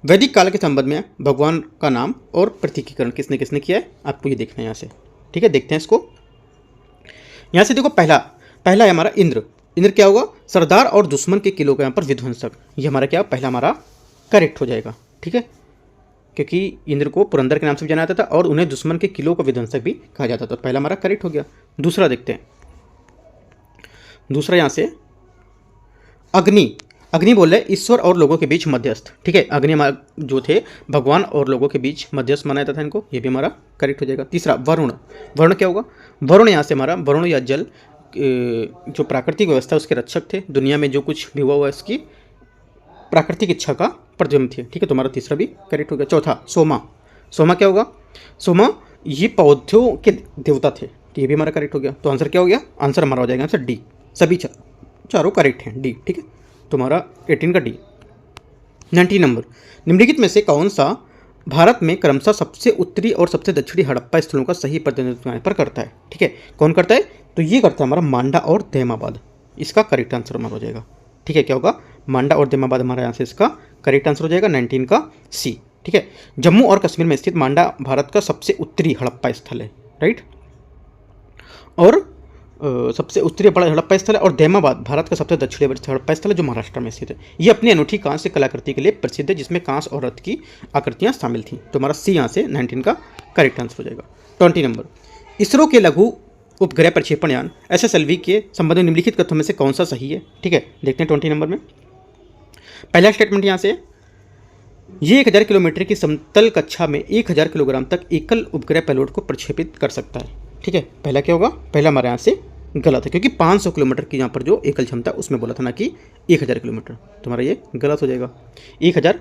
वैदिक काल के संबंध में भगवान का नाम और प्रतीकीकरण किसने किसने किया है, आपको ये देखना है यहाँ से, ठीक है। देखते हैं इसको, यहाँ से देखो पहला है हमारा इंद्र, इंद्र क्या होगा, सरदार और दुश्मन के किलों का यहाँ पर विध्वंसक। ये हमारा क्या, पहला हमारा करेक्ट हो जाएगा। ठीक है, क्योंकि इंद्र को पुरंदर के नाम से भी जाना जाता था और उन्हें दुश्मन के किलों का विध्वंसक भी कहा जाता था। पहला हमारा करेक्ट हो गया। दूसरा देखते हैं, दूसरा यहाँ से अग्नि। अग्नि बोल रहे ईश्वर और लोगों के बीच मध्यस्थ। ठीक है, अग्नि जो थे भगवान और लोगों के बीच मध्यस्थ माना जाता था इनको, ये भी हमारा करेक्ट हो जाएगा। तीसरा वरुण। वरुण क्या होगा, वरुण यहाँ से हमारा वरुण या जल जो प्राकृतिक व्यवस्था उसके रक्षक थे। दुनिया में जो कुछ भी हुआ इसकी प्राकृतिक इच्छा का प्रतिबिंब थे। ठीक है, तुम्हारा तीसरा भी करेक्ट हो गया। चौथा सोमा। सोमा क्या होगा, सोमा ये पौधों के देवता थे, तो ये भी हमारा करेक्ट हो गया। तो आंसर क्या हो गया, आंसर हमारा हो जाएगा आंसर डी। सभी चारों करेक्ट हैं, डी। ठीक है, तुम्हारा 18 का डी। 19 नंबर, निम्नलिखित में से कौन सा भारत में क्रमशः सबसे उत्तरी और सबसे दक्षिणी हड़प्पा स्थलों का सही प्रतिनिधित्व यहाँ पर करता है। ठीक है, कौन करता है, तो ये करता है हमारा मांडा और दैमाबाद। इसका करेक्ट आंसर हमारा हो जाएगा। ठीक है, क्या होगा, मांडा और दैमाबाद हमारा यहाँ से इसका करेक्ट आंसर हो जाएगा 19 का सी। ठीक है, जम्मू और कश्मीर में स्थित मांडा भारत का सबसे उत्तरी हड़प्पा स्थल है, राइट। और सबसे उत्तरी बड़ा हड़प्पा स्थल है, और दैमाबाद भारत का सबसे दक्षिणी हड़प्पा स्थल है जो महाराष्ट्र में स्थित है। ये अपनी अनूठी कांस्य कलाकृति के लिए प्रसिद्ध है, जिसमें कांस और रथ की आकृतियां शामिल थीं। तो हमारा सी यहाँ से 19 का करेक्ट आंसर हो जाएगा। 20 नंबर, इसरो के लघु उपग्रह प्रक्षेपण यान SSLV के संबंध में निम्नलिखित कथनों में से कौन सा सही है। ठीक है, देखते हैं 20 नंबर में। पहला स्टेटमेंट यहाँ से, ये 1000 किलोमीटर की समतल कक्षा में 1000 किलोग्राम तक एकल उपग्रह पेलोड को प्रक्षेपित कर सकता है। ठीक है, पहला क्या होगा, पहला हमारे यहाँ से गलत है, क्योंकि 500 किलोमीटर की यहाँ पर जो एकल क्षमता उसमें बोला था ना कि 1000 किलोमीटर, तुम्हारा ये गलत हो जाएगा। 1000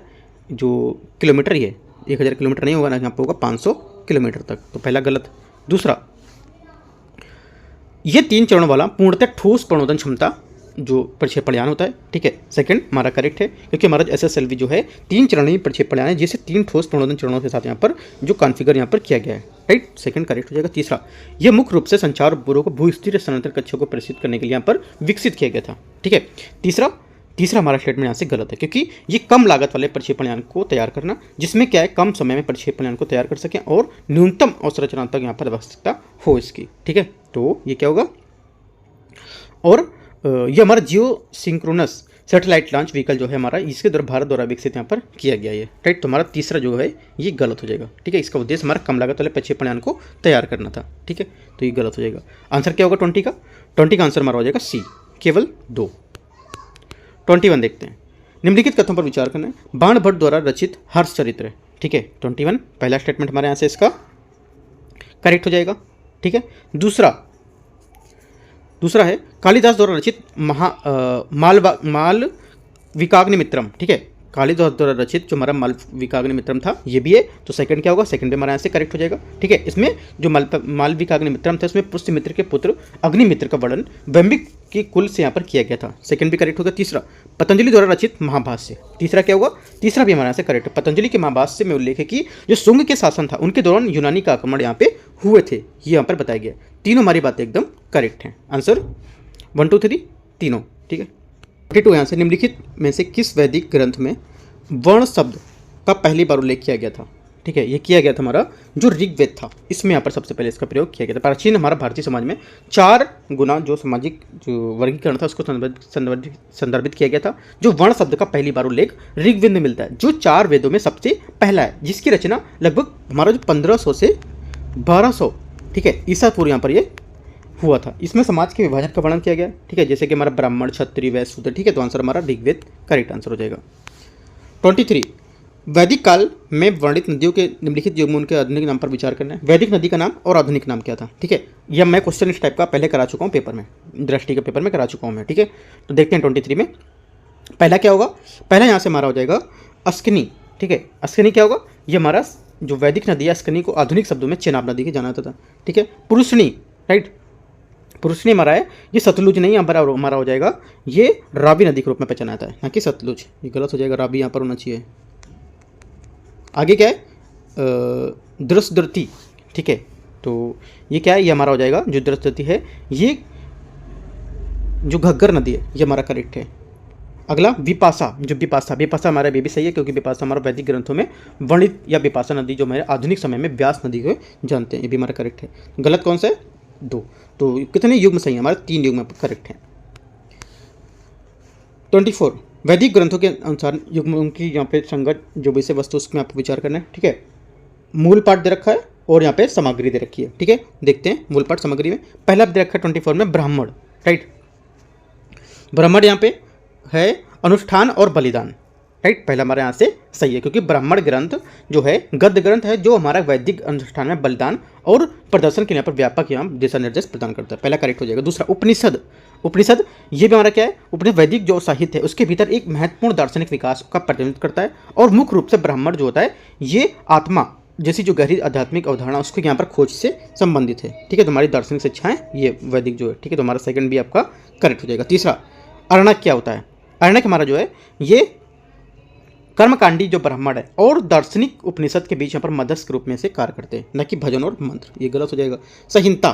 जो किलोमीटर, ये 1000 किलोमीटर नहीं होगा ना, यहाँ पर होगा 500 किलोमीटर तक, तो पहला गलत। दूसरा, ये 3 चरणों वाला पूर्णतः ठोस प्रणोदन क्षमता जो प्रक्षेपण यान होता है। ठीक है, सेकंड हमारा करेक्ट है, क्योंकि हमारा SSLV जो है 3 चरणीय प्रक्षेपण यान है, जिसे 3 ठोस प्रणोदन चरणों के साथ यहाँ पर जो कॉन्फ़िगर यहाँ पर किया गया है, राइट। सेकंड करेक्ट हो जाएगा। तीसरा, यह मुख्य रूप से संचार उपग्रहों को भूस्थिर स्थानांतरण कक्षों को प्रदर्शित करने के लिए यहाँ पर विकसित किया गया था। ठीक है, तीसरा हमारा स्टेटमेंट यहाँ से गलत है, क्योंकि ये कम लागत वाले प्रक्षेपण यान को तैयार करना, जिसमें क्या है कम समय में प्रक्षेपण यान को तैयार कर सकें और न्यूनतम अवसंरचनात्मक यहाँ पर आवश्यकता हो इसकी। ठीक है, तो ये क्या होगा, और ये हमारा जियो सिंक्रोनस सैटेलाइट लॉन्च व्हीकल जो है हमारा, इसके द्वारा भारत द्वारा विकसित यहाँ पर किया गया है, राइट। तो हमारा तीसरा जो है ये गलत हो जाएगा। ठीक है, इसका उद्देश्य हमारा कम लागत वाले प्रक्षेपण यान को तैयार करना था। ठीक है, तो ये गलत हो जाएगा। आंसर क्या होगा 20 का, 20 का आंसर हमारा हो जाएगा सी, केवल 2। 21 देखते हैं, निम्नलिखित कथनों पर विचार करना है। बाण भट्ट द्वारा रचित हर्ष चरित्र। ठीक है, 21 पहला स्टेटमेंट हमारे यहाँ से इसका करेक्ट हो जाएगा। ठीक है, दूसरा है कालिदास द्वारा रचित मालविकाग्निमित्रम। ठीक है, कालिदास द्वारा रचित जो हमारा मालविकाग्निमित्रम था ये भी है, तो सेकंड क्या होगा, सेकंड भी हमारे यहाँ से करेक्ट हो जाएगा। ठीक है, इसमें जो मालविकाग्निमित्रम था उसमें पुष्यमित्र के पुत्र अग्निमित्र का वर्णन वैम्बिक की कुल से यहाँ पर किया गया था, सेकंड भी करेक्ट होगा। तीसरा, पतंजलि द्वारा रचित महाभाष्य। तीसरा क्या होगा, तीसरा भी हमारे यहाँ से करेक्ट है। पतंजलि के महाभाष्य में उल्लेख है कि जो शुंग के शासन था उनके दौरान यूनानी का आक्रमण यहाँ पे हुए थे, ये यहाँ पर बताया गया। तीनों हमारी बातें एकदम करेक्ट हैं। आंसर 1 2 3 तीनों। ठीक है, 42 यहाँ से, निम्नलिखित में से किस वैदिक ग्रंथ में वर्ण शब्द का पहली बार उल्लेख किया गया था। ठीक है, ये किया गया था हमारा जो ऋग्वेद था, इसमें यहाँ पर सबसे पहले इसका प्रयोग किया गया था। प्राचीन हमारा भारतीय समाज में 4 गुना जो सामाजिक जो वर्गीकरण था उसको संदर्भित किया गया था। जो वर्ण शब्द का पहली बार उल्लेख ऋग्वेद में मिलता है, जो 4 वेदों में सबसे पहला है, जिसकी रचना लगभग हमारा जो 1500 से 1200 ठीक है ईसा पूर्व यहाँ पर ये हुआ था। इसमें समाज के विभाजन का वर्णन किया गया। ठीक है, जैसे कि हमारा ब्राह्मण, क्षत्रिय, वैश्य, शूद्र। ठीक है, तो आंसर हमारा ऋग्वेद करेक्ट आंसर हो जाएगा। 23, वैदिक काल में वर्णित नदियों के निम्नलिखित युग में उनके आधुनिक नाम पर विचार करना है। वैदिक नदी का नाम और आधुनिक नाम क्या था। ठीक है, यह मैं क्वेश्चन इस टाइप का पहले करा चुका हूँ पेपर में, दृष्टि के पेपर में करा चुका हूँ मैं। ठीक है, तो देखते हैं 23 में पहला क्या होगा। पहला यहाँ से हमारा हो जाएगा अस्कनी। ठीक है, अस्कनी क्या होगा, ये हमारा जो वैदिक नदी है अस्कनी को आधुनिक शब्दों में चेनाब नदी के जाना जाता था। ठीक है, पुरुषनी, राइट, पुरुषनी हमारा है, ये सतलुज नहीं हमारा हो जाएगा, ये रावी नदी के रूप में पहचाना जाता है, ना कि सतलुज। ये गलत हो जाएगा, रावी यहाँ पर होना चाहिए। आगे क्या है, द्रसद्रती। ठीक है, तो ये क्या है, ये हमारा हो जाएगा जो द्रसद्रती है, ये जो घग्गर नदी है ये हमारा करेक्ट है। अगला विपाशा, जो विपाशा हमारा ये भी सही है, क्योंकि विपाशा हमारा वैदिक ग्रंथों में वर्णित या विपाशा नदी जो हमारे आधुनिक समय में व्यास नदी को जानते हैं, ये भी हमारा करेक्ट है। गलत कौन सा है, 2। तो कितने युग में सही है, हमारे 3 युग में करेक्ट है। 24 वैदिक ग्रंथों के अनुसार युग्म की यहाँ पे संगत जो विषय वस्तु उसमें आपको विचार करना है। ठीक है, मूल पाठ दे रखा है और यहाँ पे सामग्री दे रखी है। ठीक है, देखते हैं मूल पाठ सामग्री में। पहला दे रखा है 24 में ब्राह्मण, राइट। ब्राह्मण यहाँ पे है अनुष्ठान और बलिदान, राइट। पहला हमारे यहाँ से सही है, क्योंकि ब्राह्मण ग्रंथ जो है गद्य ग्रंथ है जो हमारा वैदिक अनुष्ठान में बलिदान और प्रदर्शन के यहाँ पर व्यापक यहाँ दिशा निर्देश प्रदान करता है। पहला करेक्ट हो जाएगा। दूसरा उपनिषद, उपनिषद ये भी हमारा क्या है, उपनिषद वैदिक जो साहित्य है उसके भीतर एक महत्वपूर्ण दार्शनिक विकास का प्रतिनिधित्व करता है और मुख्य रूप से ब्राह्मण जो होता है ये आत्मा जैसी जो गहरी आध्यात्मिक अवधारणा उसको यहाँ पर खोज से संबंधित है। ठीक है, तो हमारी दार्शनिक शिक्षाएं ये वैदिक जो है। ठीक है, तो हमारा सेकंड भी आपका करेक्ट हो जाएगा। तीसरा अरण्यक क्या होता है, अरण्यक हमारा जो है ये कर्मकांडी जो ब्राह्मण है और दार्शनिक उपनिषद के बीच यहाँ पर मध्यस्थ के रूप में से कार्य करते हैं, न कि भजन और मंत्र, ये गलत हो जाएगा। संहिता,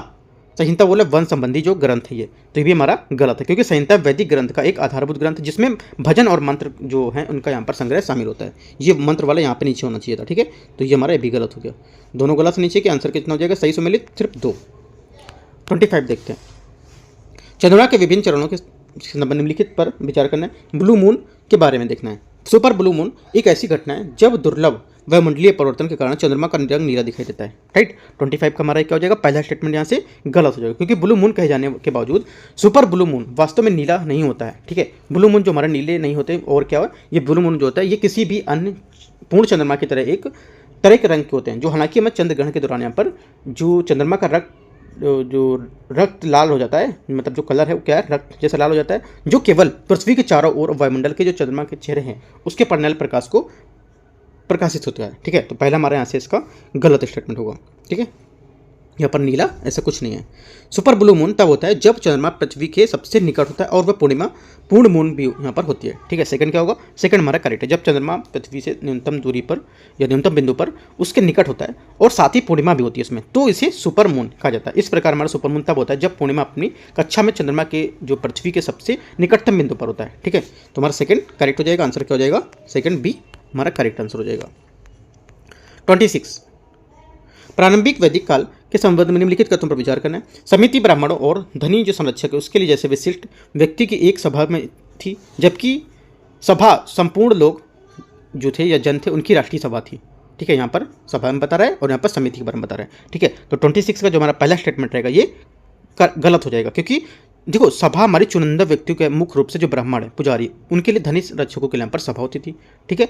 संहिता बोले वन संबंधी जो ग्रंथ है ये, तो ये भी हमारा गलत है, क्योंकि संहिता वैदिक ग्रंथ का एक आधारभूत ग्रंथ जिसमें भजन और मंत्र जो है उनका यहाँ पर संग्रह शामिल होता है। ये मंत्र वाला यहाँ पे नीचे होना चाहिए था। ठीक है, तो ये हमारा भी गलत हो गया। दोनों गलत नीचे के आंसर कितना हो जाएगा, सही सम्मिलित सिर्फ 2। 25 देखते हैं। चंद्रमा के विभिन्न चरणों के निम्नलिखित पर विचार करना है। ब्लू मून के बारे में देखना है। सुपर ब्लू मून एक ऐसी घटना है जब दुर्लभ वायुमंडलीय परिवर्तन के कारण चंद्रमा का रंग नीला दिखाई देता है, राइट। 25 का हमारा क्या हो जाएगा, पहला स्टेटमेंट यहाँ से गलत हो जाएगा, क्योंकि ब्लू मून कहे जाने के बावजूद सुपर ब्लू मून वास्तव में नीला नहीं होता है। ठीक है, ब्लू मून जो हमारे नीले नहीं होते और क्या हो, ये ब्लू मून जो होता है ये किसी भी अन्य पूर्ण चंद्रमा की तरह एक तरह के रंग के होते हैं, जो हालांकि हमें चंद्र ग्रहण के दौरान यहाँ पर जो चंद्रमा का रक्त लाल हो जाता है, मतलब जो कलर है वो क्या है, रक्त जैसा लाल हो जाता है, जो केवल पृथ्वी के चारों ओर वायुमंडल के जो चंद्रमा के चेहरे हैं उसके पड़ने वाले प्रकाश को प्रकाशित होता है। ठीक है, तो पहला हमारे यहाँ से इसका गलत स्टेटमेंट होगा। ठीक है, यहाँ पर नीला ऐसा कुछ नहीं है। सुपर ब्लू मून तब होता है जब चंद्रमा पृथ्वी के सबसे निकट होता है और वह पूर्ण मून भी यहाँ पर होती है। ठीक है, सेकंड क्या होगा, सेकंड हमारा करेक्ट है, जब चंद्रमा पृथ्वी से न्यूनतम दूरी पर या न्यूनतम बिंदु पर उसके निकट होता है और साथ ही पूर्णिमा भी होती है इसमें, तो इसे सुपर मून कहा जाता है। इस प्रकार हमारा सुपर मून तब होता है जब पूर्णिमा अपनी कक्षा में चंद्रमा के जो पृथ्वी के सबसे निकटतम बिंदु पर होता है। ठीक है, तो हमारा सेकंड करेक्ट हो जाएगा। आंसर क्या हो जाएगा, सेकंड बी हमारा करेक्ट आंसर हो जाएगा। 26 प्रारंभिक वैदिक काल के संबंध में निम्नलिखित कथनों पर विचार करना है। समिति ब्राह्मणों और धनी जो संरक्षक है उसके लिए जैसे विशिष्ट व्यक्ति की एक सभा में थी, जबकि सभा संपूर्ण लोग जो थे या जन थे उनकी राष्ट्रीय सभा थी। ठीक है, यहाँ पर सभा में बता रहा है और यहाँ पर समिति के बारे में बता रहा है। ठीक है, तो 26 का जो हमारा पहला स्टेटमेंट रहेगा ये गलत हो जाएगा, क्योंकि देखो सभा हमारी चुनिंदा व्यक्तियों के मुख्य रूप से जो ब्राह्मण है पुजारी उनके लिए धनी रक्षकों के लिए यहाँ पर सभा होती थी। ठीक है,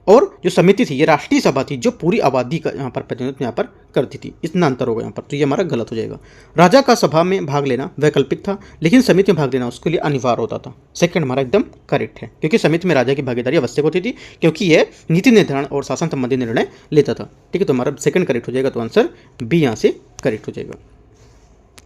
और जो समिति थी ये राष्ट्रीय सभा थी जो पूरी आबादी का यहाँ पर प्रतिनिधित्व यहाँ पर करती थी। इतना अंतर होगा यहाँ पर, तो ये हमारा गलत हो जाएगा। राजा का सभा में भाग लेना वैकल्पिक था, लेकिन समिति में भाग लेना उसके लिए अनिवार्य होता था। सेकंड हमारा एकदम करेक्ट है, क्योंकि समिति में राजा की भागीदारी आवश्यक होती थी, क्योंकि यह नीति निर्धारण और शासन संबंधी निर्णय लेता था। ठीक है, तो हमारा सेकंड करेक्ट हो जाएगा, तो आंसर बी यहाँ से करेक्ट हो जाएगा।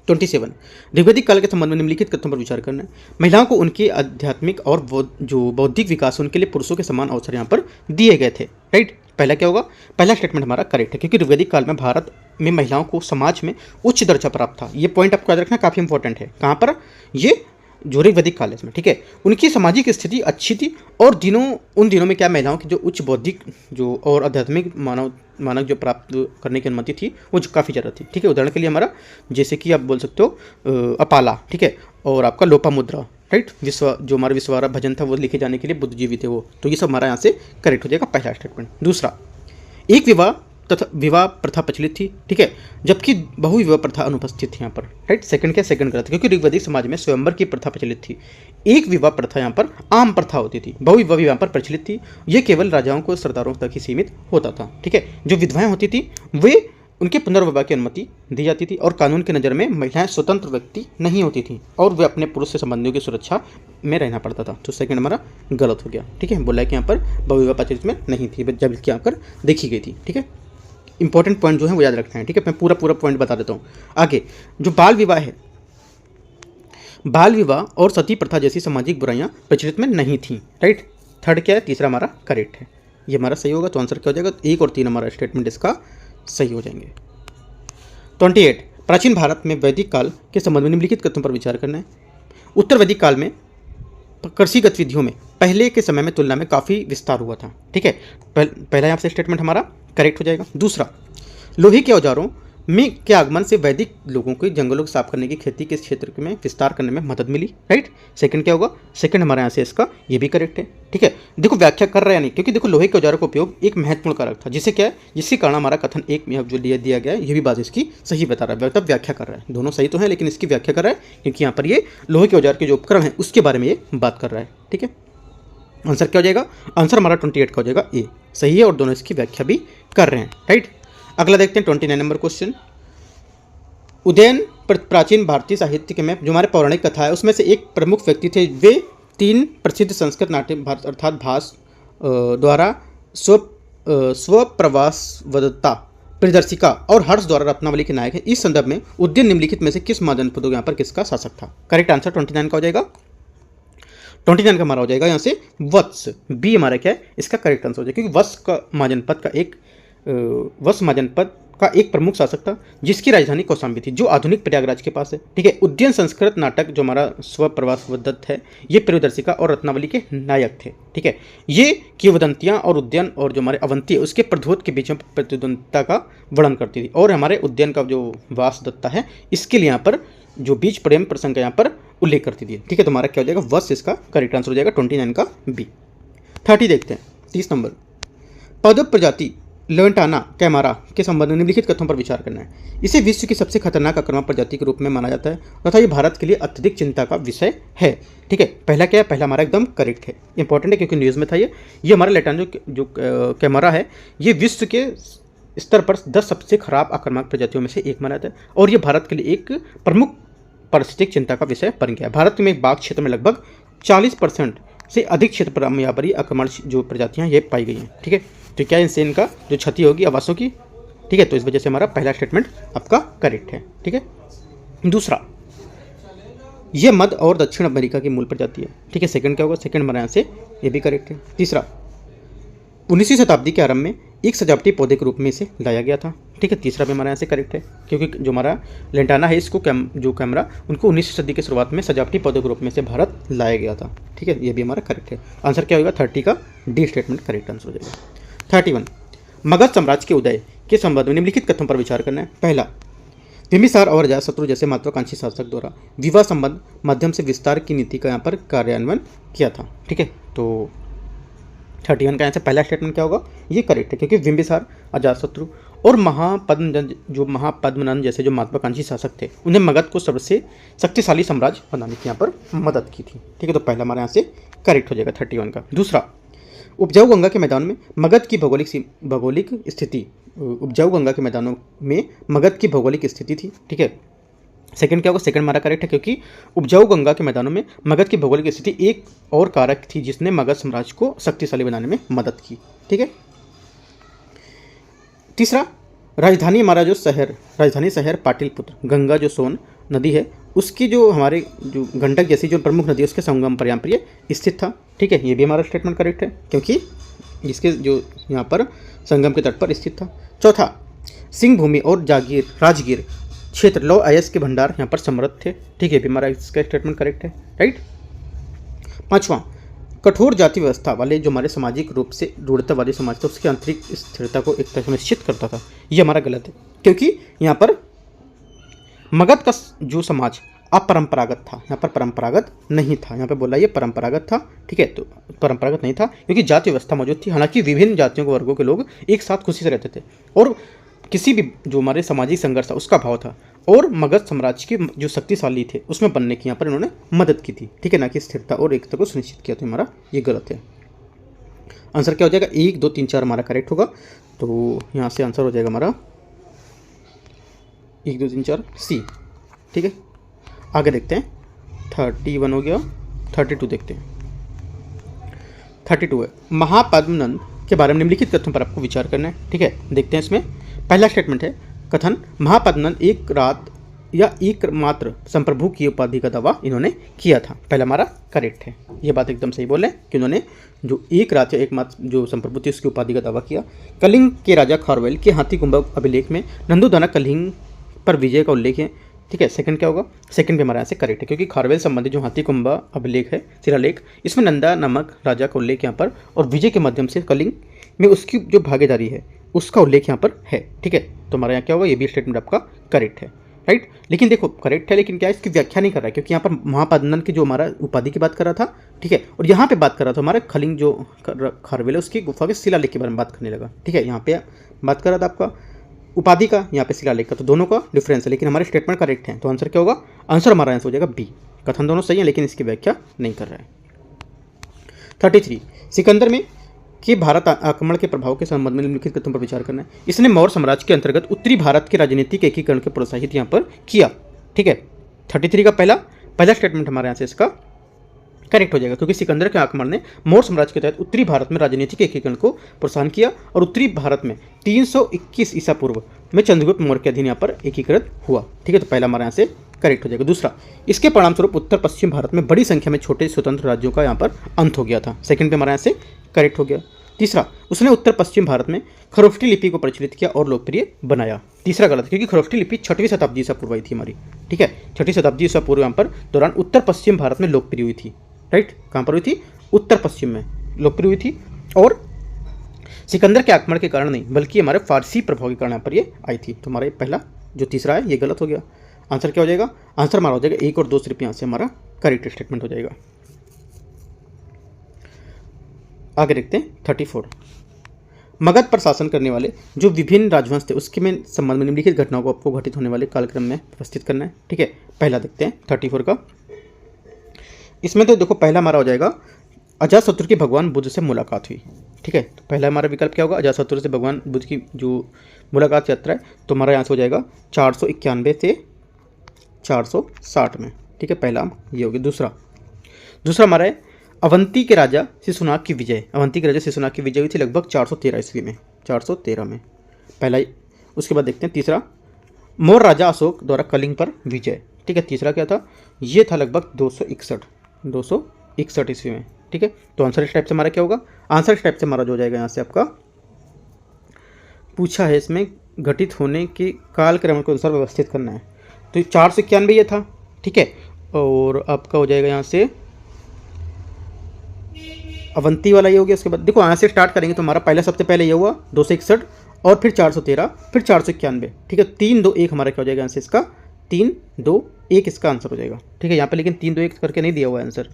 27 ऋग्वैदिक काल के संबंध में निम्नलिखित कथनों पर विचार करना है। महिलाओं को उनके आध्यात्मिक और जो बौद्धिक विकास उनके लिए पुरुषों के समान अवसर यहाँ पर दिए गए थे, राइट। पहला क्या होगा, पहला स्टेटमेंट हमारा करेक्ट है, क्योंकि ऋग्वैदिक काल में भारत में महिलाओं को समाज में उच्च दर्जा प्राप्त था। ये पॉइंट आपको याद रखना काफ़ी इंपॉर्टेंट है। कहाँ पर, ये जो ऋग्वैदिक काल है इसमें। ठीक है, उनकी सामाजिक स्थिति अच्छी थी और उन दिनों में क्या महिलाओं की जो उच्च बौद्धिक जो और आध्यात्मिक मानक जो प्राप्त करने की अनुमति थी वो काफ़ी ज़्यादा थी। ठीक है, उदाहरण के लिए हमारा जैसे कि आप बोल सकते हो अपाला, ठीक है, और आपका लोपामुद्रा, राइट। जो हमारा विश्वारा भजन था वो लिखे जाने के लिए बुद्धिजीवी थे वो, तो ये सब हमारा यहाँ से करेक्ट हो जाएगा पहला स्टेटमेंट। दूसरा, एक विवाह तथा विवाह प्रथा प्रचलित थी। ठीक है, जबकि बहुविवाह प्रथा अनुपस्थित थी यहाँ पर, राइट। सेकंड क्या, सेकंड गलत, क्योंकि ऋग्वैदिक समाज में स्वयंवर की प्रथा प्रचलित थी। एक विवाह प्रथा यहाँ पर आम प्रथा होती थी, बहुविवाह यहाँ पर प्रचलित थी। ये केवल राजाओं को सरदारों तक ही सीमित होता था। ठीक है, जो विधवाएं होती थी वे उनके पुनर्विवाह की अनुमति दी जाती थी और कानून की नज़र में महिलाएं स्वतंत्र व्यक्ति नहीं होती थी और वे अपने पुरुष से संबंधियों की सुरक्षा में रहना पड़ता था। तो सेकंड हमारा गलत हो गया। ठीक है, बोला है कि यहाँ पर बहुविवाह प्रचलित में नहीं थी जब इसकी यहाँ पर देखी गई थी। ठीक है, इंपॉर्टेंट पॉइंट जो है वो याद रखना है। ठीक है, मैं पूरा पॉइंट बता देता हूँ। आगे जो बाल विवाह है, बाल विवाह और सती प्रथा जैसी सामाजिक बुराइयां प्रचलित में नहीं थी, राइट। थर्ड क्या है, तीसरा हमारा करेक्ट है, ये हमारा सही होगा। तो आंसर क्या हो जाएगा, 1 और 3 हमारा स्टेटमेंट इसका सही हो जाएंगे। 28 प्राचीन भारत में वैदिक काल के संबंध में निम्नलिखित कथनों पर विचार करना है। उत्तर वैदिक काल में कृषि गतिविधियों में पहले के समय में तुलना में काफ़ी विस्तार हुआ था। ठीक है, पहला यहाँ से स्टेटमेंट हमारा करेक्ट हो जाएगा। दूसरा, लोहे के औजारों में के आगमन से वैदिक लोगों को जंगलों को साफ करने की खेती के क्षेत्र में विस्तार करने में मदद मिली, राइट। सेकंड क्या होगा, सेकंड हमारे यहाँ से इसका ये भी करेक्ट है, ठीक है। देखो व्याख्या कर रहा है नहीं, क्योंकि देखो लोहे के औजारों का उपयोग एक महत्वपूर्ण कारक था, जिससे क्या है, जिसके कारण हमारा कथन एक में जो दिया गया है ये भी बात इसकी सही बता रहा है, मतलब व्याख्या कर रहा है। दोनों सही तो है लेकिन इसकी व्याख्या कर रहा है, क्योंकि यहाँ पर ये लोहे के औजार के जो उपकरण है उसके बारे में ये बात कर रहा है, ठीक है। आंसर क्या हो जाएगा, आंसर हमारा 28 का हो जाएगा ए, सही है, और दोनों इसकी व्याख्या भी कर रहे हैं, राइट। अगला देखते हैं 29 नंबर क्वेश्चन। उदयन प्राचीन भारतीय साहित्य में जो हमारे पौराणिक कथा है उसमें से एक प्रमुख व्यक्ति थे। वे 3 प्रसिद्ध संस्कृत नाट्य अर्थात भास द्वारा स्वप्रवासवदत्ता, परिदर्शिका और हर्ष द्वारा रत्नावली के नायक हैं। इस संदर्भ में उद्यन निम्नलिखित में से किस महाजनपदों यहाँ पर किसका शासक था? करेक्ट आंसर 29 का हो जाएगा, 29 का हमारा हो जाएगा यहाँ से वत्स, बी हमारा क्या है इसका करेक्ट आंसर हो जाएगा, क्योंकि वत्स का महाजनपद का एक प्रमुख शासक था जिसकी राजधानी कौशाम्बी थी, जो आधुनिक प्रयागराज के पास है, ठीक है। उद्यन संस्कृत नाटक जो हमारा स्वप्रवासवदत्त है, ये परिदर्शिका और रत्नावली के नायक थे, ठीक है। ये किंवदंतियाँ और उद्यन और जो हमारे अवंती है उसके प्रद्योत के बीच में प्रतिद्वंदिता का वर्णन करती थी, और हमारे उद्यन का जो वासदत्ता है इसके लिए यहाँ पर जो बीच प्रेम प्रसंग का यहाँ पर उल्लेख करती थी, ठीक है। तो हमारा क्या हो जाएगा, वत्स इसका करेक्ट आंसर हो जाएगा 29 का बी। 30 देखते हैं, 30 नंबर। पद प्रजाति लेंटाना कैमारा के संबंध में निम्नलिखित कथनों पर विचार करना है। इसे विश्व की सबसे खतरनाक आक्रामक प्रजाति के रूप में माना जाता है तथा ये भारत के लिए अत्यधिक चिंता का विषय है, ठीक है। पहला क्या है, पहला हमारा एकदम करेक्ट है, इंपॉर्टेंट है क्योंकि न्यूज़ में था ये हमारा लेंटाना जो कैमारा है ये विश्व के स्तर पर 10 सबसे खराब आक्रामक प्रजातियों में से एक माना जाता है, और ये भारत के लिए एक प्रमुख पारिस्थितिक चिंता का विषय बन गया है। भारत में बाघ क्षेत्र में लगभग 40% से अधिक क्षेत्र पर यहाँ पर आक्रमण जो प्रजातियाँ ये पाई गई हैं, ठीक है। तो क्या इनसे इनका जो क्षति होगी आवासों की, ठीक है। तो इस वजह से हमारा पहला स्टेटमेंट आपका करेक्ट है, ठीक है। दूसरा, ये मध्य और दक्षिण अमेरिका की मूल प्रजाति है, ठीक है। सेकंड क्या होगा, सेकंड हमारे यहाँ से ये भी करेक्ट है। तीसरा, 19वीं शताब्दी के आरंभ में एक सजावटी पौधे के रूप में इसे लाया गया था, ठीक है। तीसरा भी हमारे यहाँ से करेक्ट है, क्योंकि जो हमारा लेंटाना है इसको जो कैमरा उनको 19वीं सदी के शुरुआत में सजावटी पौधे के रूप में से भारत लाया गया था, ठीक है। ये भी हमारा करेक्ट है। आंसर क्या होगा, 30 का डी स्टेटमेंट करेक्ट आंसर हो जाएगा। 31, मगध साम्राज्य के उदय के संबंध में निम्नलिखित कथनों पर विचार करना है। पहला, बिम्बिसार और अजातशत्रु जैसे महत्वाकांक्षी शासक द्वारा विवाह संबंध माध्यम से विस्तार की नीति का यहाँ पर कार्यान्वयन किया था, ठीक है। तो 31 का यहाँ से पहला स्टेटमेंट क्या होगा, ये करेक्ट है, क्योंकि बिम्बिसार, अजातशत्रु और महापद्मनंद जैसे जो महत्वाकांक्षी शासक थे उन्हें मगध को सबसे शक्तिशाली साम्राज्य बनाने की यहाँ पर मदद की थी, ठीक है। तो पहला हमारे यहाँ से करेक्ट हो जाएगा 31 का। दूसरा, उपजाऊ गंगा के मैदान में मगध की भौगोलिक स्थिति, उपजाऊ गंगा के मैदानों में मगध की भौगोलिक स्थिति थी, ठीक है। सेकंड क्या होगा, सेकंड हमारा करेक्ट है, क्योंकि उपजाऊ गंगा के मैदानों में मगध की भौगोलिक स्थिति एक और कारक थी जिसने मगध साम्राज्य को शक्तिशाली बनाने में मदद की, ठीक है। तीसरा, राजधानी शहर पाटलिपुत्र, गंगा जो सोन नदी है उसकी जो हमारे जो गंडक जैसी जो प्रमुख नदी है उसके संगम पर यहाँ पर ये स्थित था, ठीक है। ये भी हमारा स्टेटमेंट करेक्ट है, क्योंकि जिसके जो यहाँ पर संगम के तट पर स्थित था। चौथा, सिंह भूमि और राजगीर क्षेत्र लौह अयस्क के भंडार यहाँ पर समृद्ध थे, ठीक है। भी हमारा इसका स्टेटमेंट करेक्ट है, राइट। पांचवा, कठोर जाति व्यवस्था वाले जो हमारे सामाजिक रूप से रूढ़तावादी समाज था उसकी आंतरिक स्थिरता को एक तरह से निश्चित करता था, ये हमारा गलत है, क्योंकि यहाँ पर मगध का जो समाज अपरंपरागत था, यहाँ पर परंपरागत नहीं था, यहाँ पे बोला ये परंपरागत था, ठीक है। तो परंपरागत नहीं था क्योंकि जाति व्यवस्था मौजूद थी, हालांकि विभिन्न जातियों के वर्गों के लोग एक साथ खुशी से रहते थे और किसी भी जो हमारे सामाजिक संघर्ष था उसका भाव था, और मगध साम्राज्य के जो शक्तिशाली थे उसमें बनने की यहाँ पर इन्होंने मदद की थी, ठीक है, ना कि स्थिरता और एकता को सुनिश्चित किया। तो हमारा ये गलत है। आंसर क्या हो जाएगा, 1 2 3 4 हमारा करेक्ट होगा। तो यहाँ से आंसर हो जाएगा हमारा 1 2 3 4 सी, ठीक है। आगे देखते हैं, 31 हो गया, 32 देखते हैं। 32 है, महापद्मनंद के बारे में निम्नलिखित कथनों पर आपको विचार करना है, ठीक है। देखते हैं इसमें पहला स्टेटमेंट है, कथन महापद्मनंद एक रात या एकमात्र संप्रभु की उपाधि का दावा इन्होंने किया था। पहला हमारा करेक्ट है, ये बात एकदम सही बोले कि उन्होंने जो एक रात या एकमात्र जो संप्रभु थी उसकी उपाधि का दावा किया। कलिंग के राजा खारवेल के हाथी कुंभा अभिलेख में नंदूदाना कलिंग पर विजय का उल्लेख है, ठीक है। सेकंड क्या होगा, सेकंड भी हमारे यहाँ से करेक्ट है, क्योंकि खारवेल संबंधी जो हाथी कुंभा अभिलेख है शिलालेख, इसमें नंदा नामक राजा का उल्लेख यहाँ पर और विजय के माध्यम से कलिंग में उसकी जो भागीदारी है उसका उल्लेख यहाँ पर है। ठीक है, तो हमारे यहाँ क्या होगा, ये भी स्टेटमेंट आपका करेक्ट है, राइट। लेकिन देखो करेक्ट है, लेकिन क्या है, इसकी व्याख्या नहीं कर रहा है, क्योंकि यहाँ पर महापादनन की जो हमारा उपाधि की बात कर रहा था, ठीक है, और यहाँ पे बात कर रहा था हमारे खलिंग जो खारवेल है उसकी गुफा के शिलालेख के बारे में बात करने लगा। ठीक है, यहाँ पे बात कर रहा था आपका उपाधि का, यहाँ पे शिलालेख का, तो दोनों का डिफरेंस है, लेकिन हमारे स्टेटमेंट करेक्ट है। तो आंसर क्या होगा, आंसर हमारा आंसर हो जाएगा बी। कथन दोनों सही है, लेकिन इसकी व्याख्या नहीं कर रहा है। 33, सिकंदर में कि भारत आक्रमण के प्रभाव के संबंध में निम्नलिखित कथनों पर विचार करना है। इसने मौर्य साम्राज्य के अंतर्गत उत्तरी भारत के राजनीतिक एकीकरण के प्रोत्साहित यहाँ पर किया। ठीक है, 33 का पहला स्टेटमेंट हमारे यहाँ से इसका करेक्ट हो जाएगा, क्योंकि सिकंदर के आक्रमण ने मौर्य साम्राज्य के तहत उत्तरी भारत में राजनीतिक एकीकरण को प्रोत्साहन किया और उत्तरी भारत में 321 ईसा पूर्व में चंद्रगुप्त मौर्य के अधीन यहाँ पर एकीकृत हुआ। ठीक है, तो पहला हमारे यहाँ से करेक्ट हो जाएगा। दूसरा, इसके परिणामस्वरूप उत्तर पश्चिम भारत में बड़ी संख्या में छोटे स्वतंत्र राज्यों का यहाँ पर अंत हो गया था। सेकंड पे हमारे यहाँ से करेक्ट हो गया। तीसरा, उसने उत्तर पश्चिम भारत में खरोष्ठी लिपि को प्रचलित किया और लोकप्रिय बनाया। तीसरा गलत, क्योंकि खरोष्ठी लिपि 6वीं शताब्दी ईसा पूर्व आई थी हमारी। ठीक है, 6वीं शताब्दी ईसा पूर्व यहाँ पर दौरान उत्तर पश्चिम भारत में लोकप्रिय हुई थी। राइट, कहाँ पर हुई थी, उत्तर पश्चिम में लोकप्रिय हुई थी, और सिकंदर के आक्रमण के कारण नहीं, बल्कि हमारे फारसी प्रभाव के कारण यहाँ पर ये आई थी। तो हमारा पहला जो तीसरा है ये गलत हो गया। आंसर क्या हो जाएगा, आंसर हमारा हो जाएगा 1 और 2 सिर्फ यहाँ से हमारा करेक्ट स्टेटमेंट हो जाएगा। आगे देखते हैं 34, मगध पर शासन करने वाले जो विभिन्न राजवंश थे उसके में संबंध में निम्नलिखित घटनाओं को आपको घटित होने वाले कालक्रम में उपस्थित करना है। ठीक है, पहला देखते हैं 34 का। इसमें तो देखो पहला हमारा हो जाएगा अजातशत्रु की भगवान बुद्ध से मुलाकात हुई। ठीक है, तो पहला हमारा विकल्प क्या होगा, अजातशत्रु से भगवान बुद्ध की जो मुलाकात यात्रा है, तो हमारा यहाँ से हो जाएगा 491 से 460 में। ठीक है, पहला ये हो गया। दूसरा हमारा है अवंती के राजा शिशुनाग की विजय। अवंती के राजा शिशुनाग की विजय हुई थी लगभग 413 ईस्वी में, 413 में पहला। उसके बाद देखते हैं तीसरा, मौर्य राजा अशोक द्वारा कलिंग पर विजय। ठीक है, तीसरा क्या था, ये था लगभग 261 ईस्वी में। ठीक है, तो आंसर इस टाइप से हमारा क्या होगा, आंसर इस टाइप से हमारा जो हो जाएगा यहाँ से आपका पूछा है इसमें घटित होने के कालक्रम के अनुसार व्यवस्थित करना है। तो 491 ये था। ठीक है, और आपका हो जाएगा यहाँ से अवंती वाला ये हो गया। उसके बाद देखो यहाँ से स्टार्ट करेंगे तो हमारा पहला सबसे पहले ये हुआ 261, और फिर 413, फिर 491। ठीक है, 3 2 1 हमारा क्या हो जाएगा यहाँ से इसका 3 2 1 इसका आंसर हो जाएगा। ठीक है, यहाँ पे लेकिन 3 2 1 करके नहीं दिया हुआ आंसर।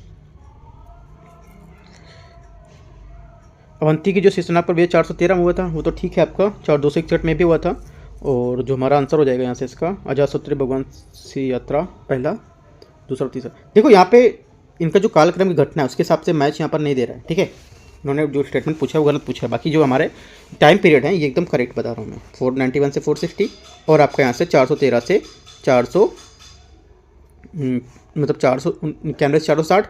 अवंती की जो शिशुनाग पर विजय 413 में हुआ था वो तो ठीक है आपका, 261 में भी हुआ था। और जो हमारा आंसर हो जाएगा यहाँ से इसका अजातशत्रु भगवान की यात्रा पहला, दूसरा, तीसरा। देखो यहाँ पे इनका जो कालक्रम की घटना है उसके हिसाब से मैच यहाँ पर नहीं दे रहा है। ठीक है, इन्होंने जो स्टेटमेंट पूछा है वो गलत पूछा है। बाकी जो हमारे टाइम पीरियड है ये एकदम करेक्ट बता रहा हूँ मैं, 491 से 460, और आपका यहाँ से 413 से 400 मतलब 491 से 460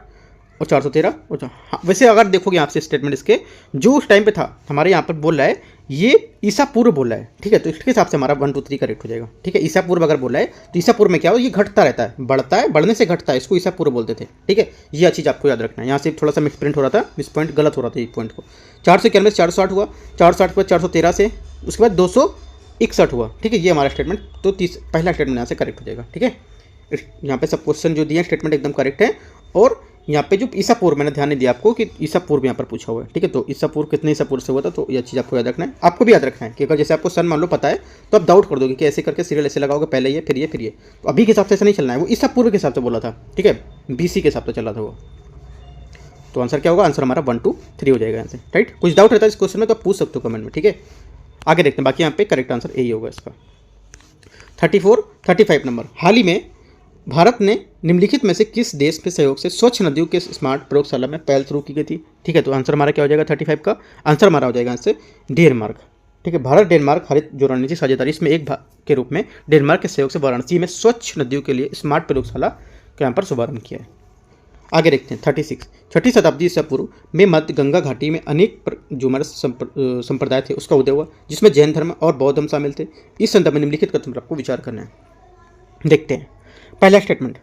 और 413। और हाँ, वैसे अगर देखोगे आपसे स्टेटमेंट इसके जो उस टाइम पे था हमारे यहाँ पर बोल रहा है ये ईसा पूर्व बोल रहा है। ठीक है, तो इसके हिसाब से हमारा 1 2 3 करेक्ट हो जाएगा। ठीक है, ईसा पूर्व अगर बोल रहा है तो ईसा पूर्व में क्या हो, ये घटता रहता है, बढ़ता है, बढ़ने से घटता है, इसको ईसा पूर्व बोलते थे। ठीक है, ये चीज़ आपको याद रखना है। यहाँ से थोड़ा सा मिसप्रिंट हो रहा था, मिस पॉइंट गलत हो रहा था इस पॉइंट को। 491 से 460 हुआ, 460 के बाद 413 से, उसके बाद 261 हुआ। ठीक है, ये हमारा स्टेटमेंट तो पहला स्टेटमेंट यहाँ से करेक्ट हो जाएगा। ठीक है, यहाँ पे सब क्वेश्चन जो दिए स्टेटमेंट एकदम करेक्ट है। और यहाँ पे जो ईसा पूर्व मैंने ध्यान नहीं दिया आपको कि ईसा पूर्व यहाँ पर पूछा हुआ है। ठीक है, तो ईसा पूर्व कितने ईसा पूर्व से हुआ था, तो यह चीज़ आपको याद रखना है। आपको भी याद रखना है कि अगर जैसे आपको सन मान लो पता है तो आप डाउट कर दोगे कि ऐसे करके सीरियल ऐसे लगाओगे, पहले ये फिर ये फिर ये, तो अभी के हिसाब से ऐसा नहीं चलना है, वो ईसा पूर्व के हिसाब से बोला था। ठीक है, BC के हिसाब से चला था वो। तो आंसर क्या होगा, आंसर हमारा 1 2 3 हो जाएगा यहाँ से। राइट, कुछ डाउट रहता है इस क्वेश्चन में तो आप पूछ सकते हो कमेंट में। ठीक है, आगे देखते हैं, बाकी यहाँ पे करेक्ट आंसर यही होगा इसका। 35 नंबर, हाल ही में भारत ने निम्नलिखित में से किस देश के सहयोग से स्वच्छ नदियों के स्मार्ट प्रयोगशाला में पहल शुरू की गई थी। ठीक है, तो आंसर हमारा क्या हो जाएगा 35 का आंसर हमारा हो जाएगा इससे डेनमार्क। ठीक है, भारत डेनमार्क हरित जो रणनीतिक साझेदारी इसमें एक भाग के रूप में डेनमार्क के सहयोग से वाराणसी में स्वच्छ नदियों के लिए स्मार्ट प्रयोगशाला का यहाँ पर शुभारंभ किया है। आगे देखते हैं 36, 6वीं शताब्दी ईसा पूर्व में मध्य गंगा घाटी में अनेक जो हमारे संप्रदाय थे उसका उदय हुआ, जिसमें जैन धर्म और बौद्ध धर्म शामिल थे। इस संदर्भ में निम्नलिखित कथन पर आपको विचार करना है। देखते हैं, पहला स्टेटमेंट,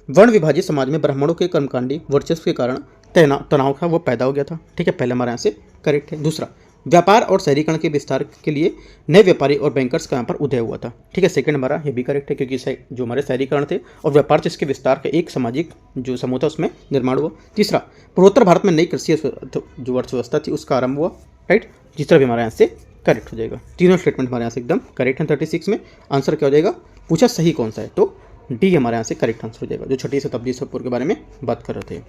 वर्ण विभाजित समाज में ब्राह्मणों के कर्मकांडी वर्चस्व के कारण तनाव था वो पैदा हो गया था। ठीक है, पहला हमारे यहाँ से करेक्ट है। दूसरा, व्यापार और शहरीकरण के विस्तार के लिए नए व्यापारी और बैंकर्स का यहाँ पर उदय हुआ था। ठीक है, सेकंड हमारा ये भी करेक्ट है, क्योंकि जो हमारे शहरीकरण थे और व्यापार से इसके विस्तार का एक सामाजिक जो समूह था उसमें निर्माण हुआ। तीसरा, पूर्वोत्तर भारत में नई कृषि जो अर्थव्यवस्था थी उसका आरंभ हुआ। राइट, तीसरा भी हमारे यहाँ से करेक्ट हो जाएगा। तीनों स्टेटमेंट हमारे यहाँ से एकदम करेक्ट हैं 36 में। आंसर क्या हो जाएगा, पूछा सही कौन सा है, तो डी हमारे यहाँ से करेक्ट आंसर हो जाएगा, जो छठी शताब्दी ईसा पूर्व के बारे में बात कर रहे थे।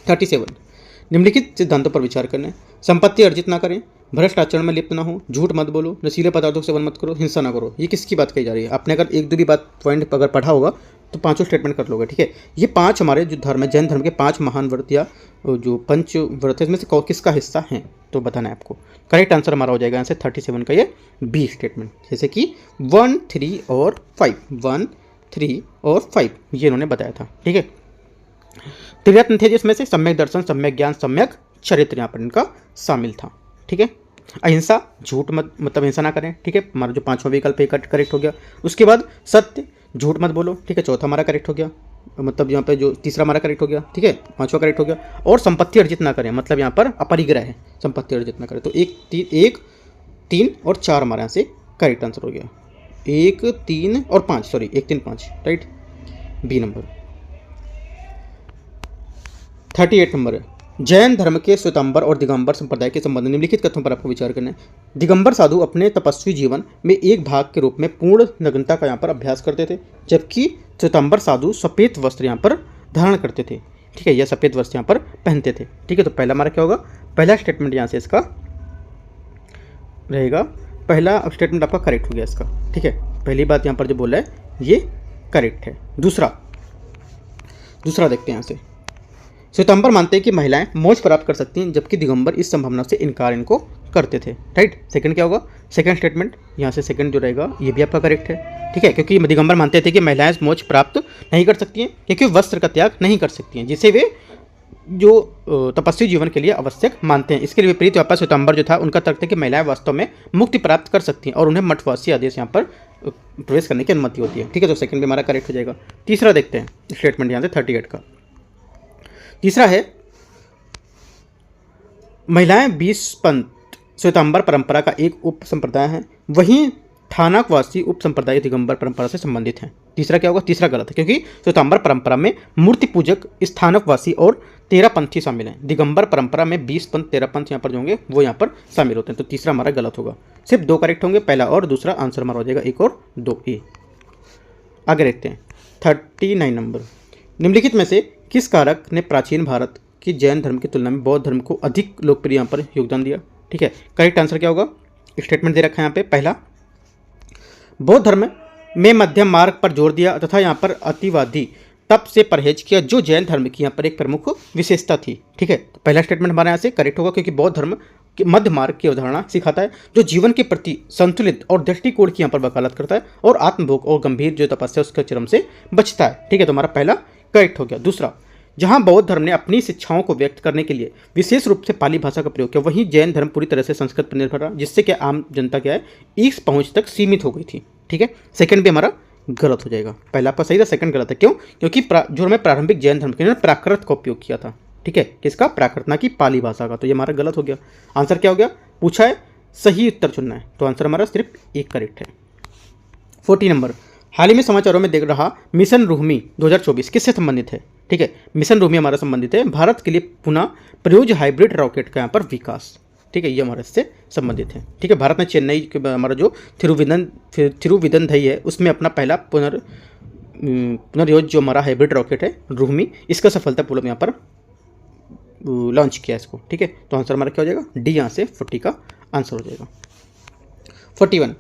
37 निम्नलिखित सिद्धांतों पर विचार करना। संपत्ति अर्जित ना करें, भ्रष्ट आचरण में लिप्त ना हो, झूठ मत बोलो, नशीले पदार्थों से सेवन मत करो, हिंसा ना करो। ये किसकी बात कही जा रही है? आपने अगर एक दो भी बात पॉइंट अगर पढ़ा होगा तो पांचों स्टेटमेंट कर लोगे, ठीक है। ये पांच हमारे जो धर्म है, जैन धर्म के 5 महान व्रत या जो पंच व्रत है, इसमें से किसका हिस्सा है तो बताना है आपको। करेक्ट आंसर हमारा हो जाएगा यहाँ से 37 का ये बी स्टेटमेंट, जैसे कि 1, 3 और 5, 1, 3 और 5 ये इन्होंने बताया था, ठीक है। त्रिरत्न थे जिसमें से सम्यक दर्शन, सम्यक ज्ञान, सम्यक चरित्र यहाँ पर इनका शामिल था, ठीक है। अहिंसा, झूठ मत मतलब हिंसा ना करें, ठीक है, हमारा जो 5वां विकल्प है करेक्ट हो गया। उसके बाद सत्य, झूठ मत बोलो, ठीक है, चौथा हमारा करेक्ट हो गया, मतलब यहाँ पे जो तीसरा हमारा करेक्ट हो गया, ठीक है, 5वां करेक्ट हो गया। और संपत्ति अर्जित ना करें, मतलब यहाँ पर अपरिग्रह है, संपत्ति अर्जित ना करें, तो 1, 3 और 4 हमारे यहाँ से करेक्ट आंसर हो गया। 1, 3 और 5, sorry 1, 3, 5, right, B number. 38 number है, जैन धर्म के श्वेतांबर और दिगंबर संप्रदाय के संबंध में निम्नलिखित कथनों पर आपको विचार करना है। दिगंबर साधु अपने तपस्वी जीवन में एक भाग के रूप में पूर्ण नग्नता का यहाँ पर अभ्यास करते थे, जबकि श्वेतांबर साधु सफ़ेद वस्त्र यहाँ पर धारण करते थे, ठीक है, यह सफ़ेद वस्त्र यहाँ पर पहनते थे, ठीक है। तो पहला हमारा क्या होगा, पहला स्टेटमेंट यहाँ से इसका रहेगा, पहला स्टेटमेंट आपका करेक्ट हो गया इसका, ठीक है। पहली बात यहाँ पर जो बोला है ये करेक्ट है। दूसरा देखते हैं यहाँ से, श्वेतांबर मानते हैं कि महिलाएं मोक्ष प्राप्त कर सकती हैं, जबकि दिगंबर इस संभावना से इनकार इनको करते थे, राइट। सेकंड क्या होगा, सेकंड स्टेटमेंट यहाँ से सेकंड जो रहेगा ये भी आपका करेक्ट है, ठीक है, क्योंकि दिगंबर मानते थे कि महिलाएं मोक्ष प्राप्त नहीं कर सकती हैं, क्योंकि वस्त्र का त्याग नहीं कर सकती हैं, जिसे वे जो तपस्वी जीवन के लिए आवश्यक मानते हैं। इसके विपरीत यहाँ पर श्वेतांबर जो था उनका तर्क था कि महिलाएं वास्तव में मुक्ति प्राप्त कर सकती हैं और उन्हें मठवासी आदेश यहाँ पर प्रवेश करने की अनुमति होती है, ठीक है। तो सेकंड भी हमारा करेक्ट हो जाएगा। तीसरा देखते हैं स्टेटमेंट यहाँ से 38 का। तीसरा है, महिलाएं 20 पंथ श्वेतांबर परंपरा का एक उप संप्रदाय है, वहीं थानाकवासी उप संप्रदाय दिगंबर परंपरा से संबंधित हैं। तीसरा क्या होगा, तीसरा गलत है, क्योंकि श्वेतांबर परंपरा में मूर्ति पूजक, स्थानकवासी और 13 पंथी शामिल हैं। दिगंबर परंपरा में 20 पंथ 13 पंथ यहाँ पर जो होंगे वो यहाँ पर शामिल होते हैं, तो तीसरा हमारा गलत होगा। सिर्फ 2 करेक्ट होंगे, पहला और दूसरा। आंसर हमारा हो जाएगा 1 और 2 ए। आगे देखते हैं 39 नंबर, निम्नलिखित में से किस कारक ने प्राचीन भारत की जैन धर्म की तुलना में बौद्ध धर्म को अधिक लोकप्रिय यहाँ पर योगदान दिया, ठीक है। करेक्ट आंसर क्या होगा, स्टेटमेंट दे रखा है यहाँ पे, पहला बौद्ध धर्म में मध्यम मार्ग पर जोर दिया तथा यहाँ पर अतिवादी तप से परहेज किया, जो जैन धर्म की यहाँ पर एक प्रमुख विशेषता थी, ठीक है। तो पहला स्टेटमेंट हमारे यहाँ से करेक्ट होगा, क्योंकि बौद्ध धर्म के मध्य मार्ग की अवधारणा सिखाता है, जो जीवन के प्रति संतुलित और दृष्टिकोण की यहाँ पर वकालत करता है और आत्मभोग और गंभीर जो तपस्या उसके चरम से बचता है, ठीक है। तो हमारा पहला करेक्ट हो गया। दूसरा, जहां बौद्ध धर्म ने अपनी शिक्षाओं को व्यक्त करने के लिए विशेष रूप से पाली भाषा का प्रयोग किया, वहीं जैन धर्म पूरी तरह से संस्कृत पर निर्भर रहा, जिससे कि आम जनता क्या है इस पहुंच तक सीमित हो गई थी, ठीक है। सेकंड भी हमारा गलत हो जाएगा, पहला आपका सही था, सेकंड गलत है। क्यों? क्योंकि जो हमें प्रारंभिक जैन धर्म के प्राकृत का उपयोग किया था, ठीक है, किसका, प्राकृत ना कि पाली भाषा का, तो ये हमारा गलत हो गया। आंसर क्या हो गया, पूछा है सही उत्तर चुनना है, तो आंसर हमारा सिर्फ एक करेक्ट है। 40 नंबर, हाल ही में समाचारों में देख रहा मिशन रुहमी 2024 किससे संबंधित है, ठीक है। मिशन रुहमी हमारा संबंधित है भारत के लिए पुनः प्रयोज्य हाइब्रिड रॉकेट का यहाँ पर विकास, ठीक है, ये हमारे इससे संबंधित है, ठीक है। भारत ने चेन्नई के हमारा जो थिरुविदंधई है उसमें अपना पहला पुनर्योज जो हमारा हाइब्रिड रॉकेट है रुहमी, इसका सफलतापूर्वक यहाँ पर लॉन्च किया इसको, ठीक है। तो आंसर हमारा क्या हो जाएगा, डी, यहाँ से 40 का आंसर हो जाएगा। 41,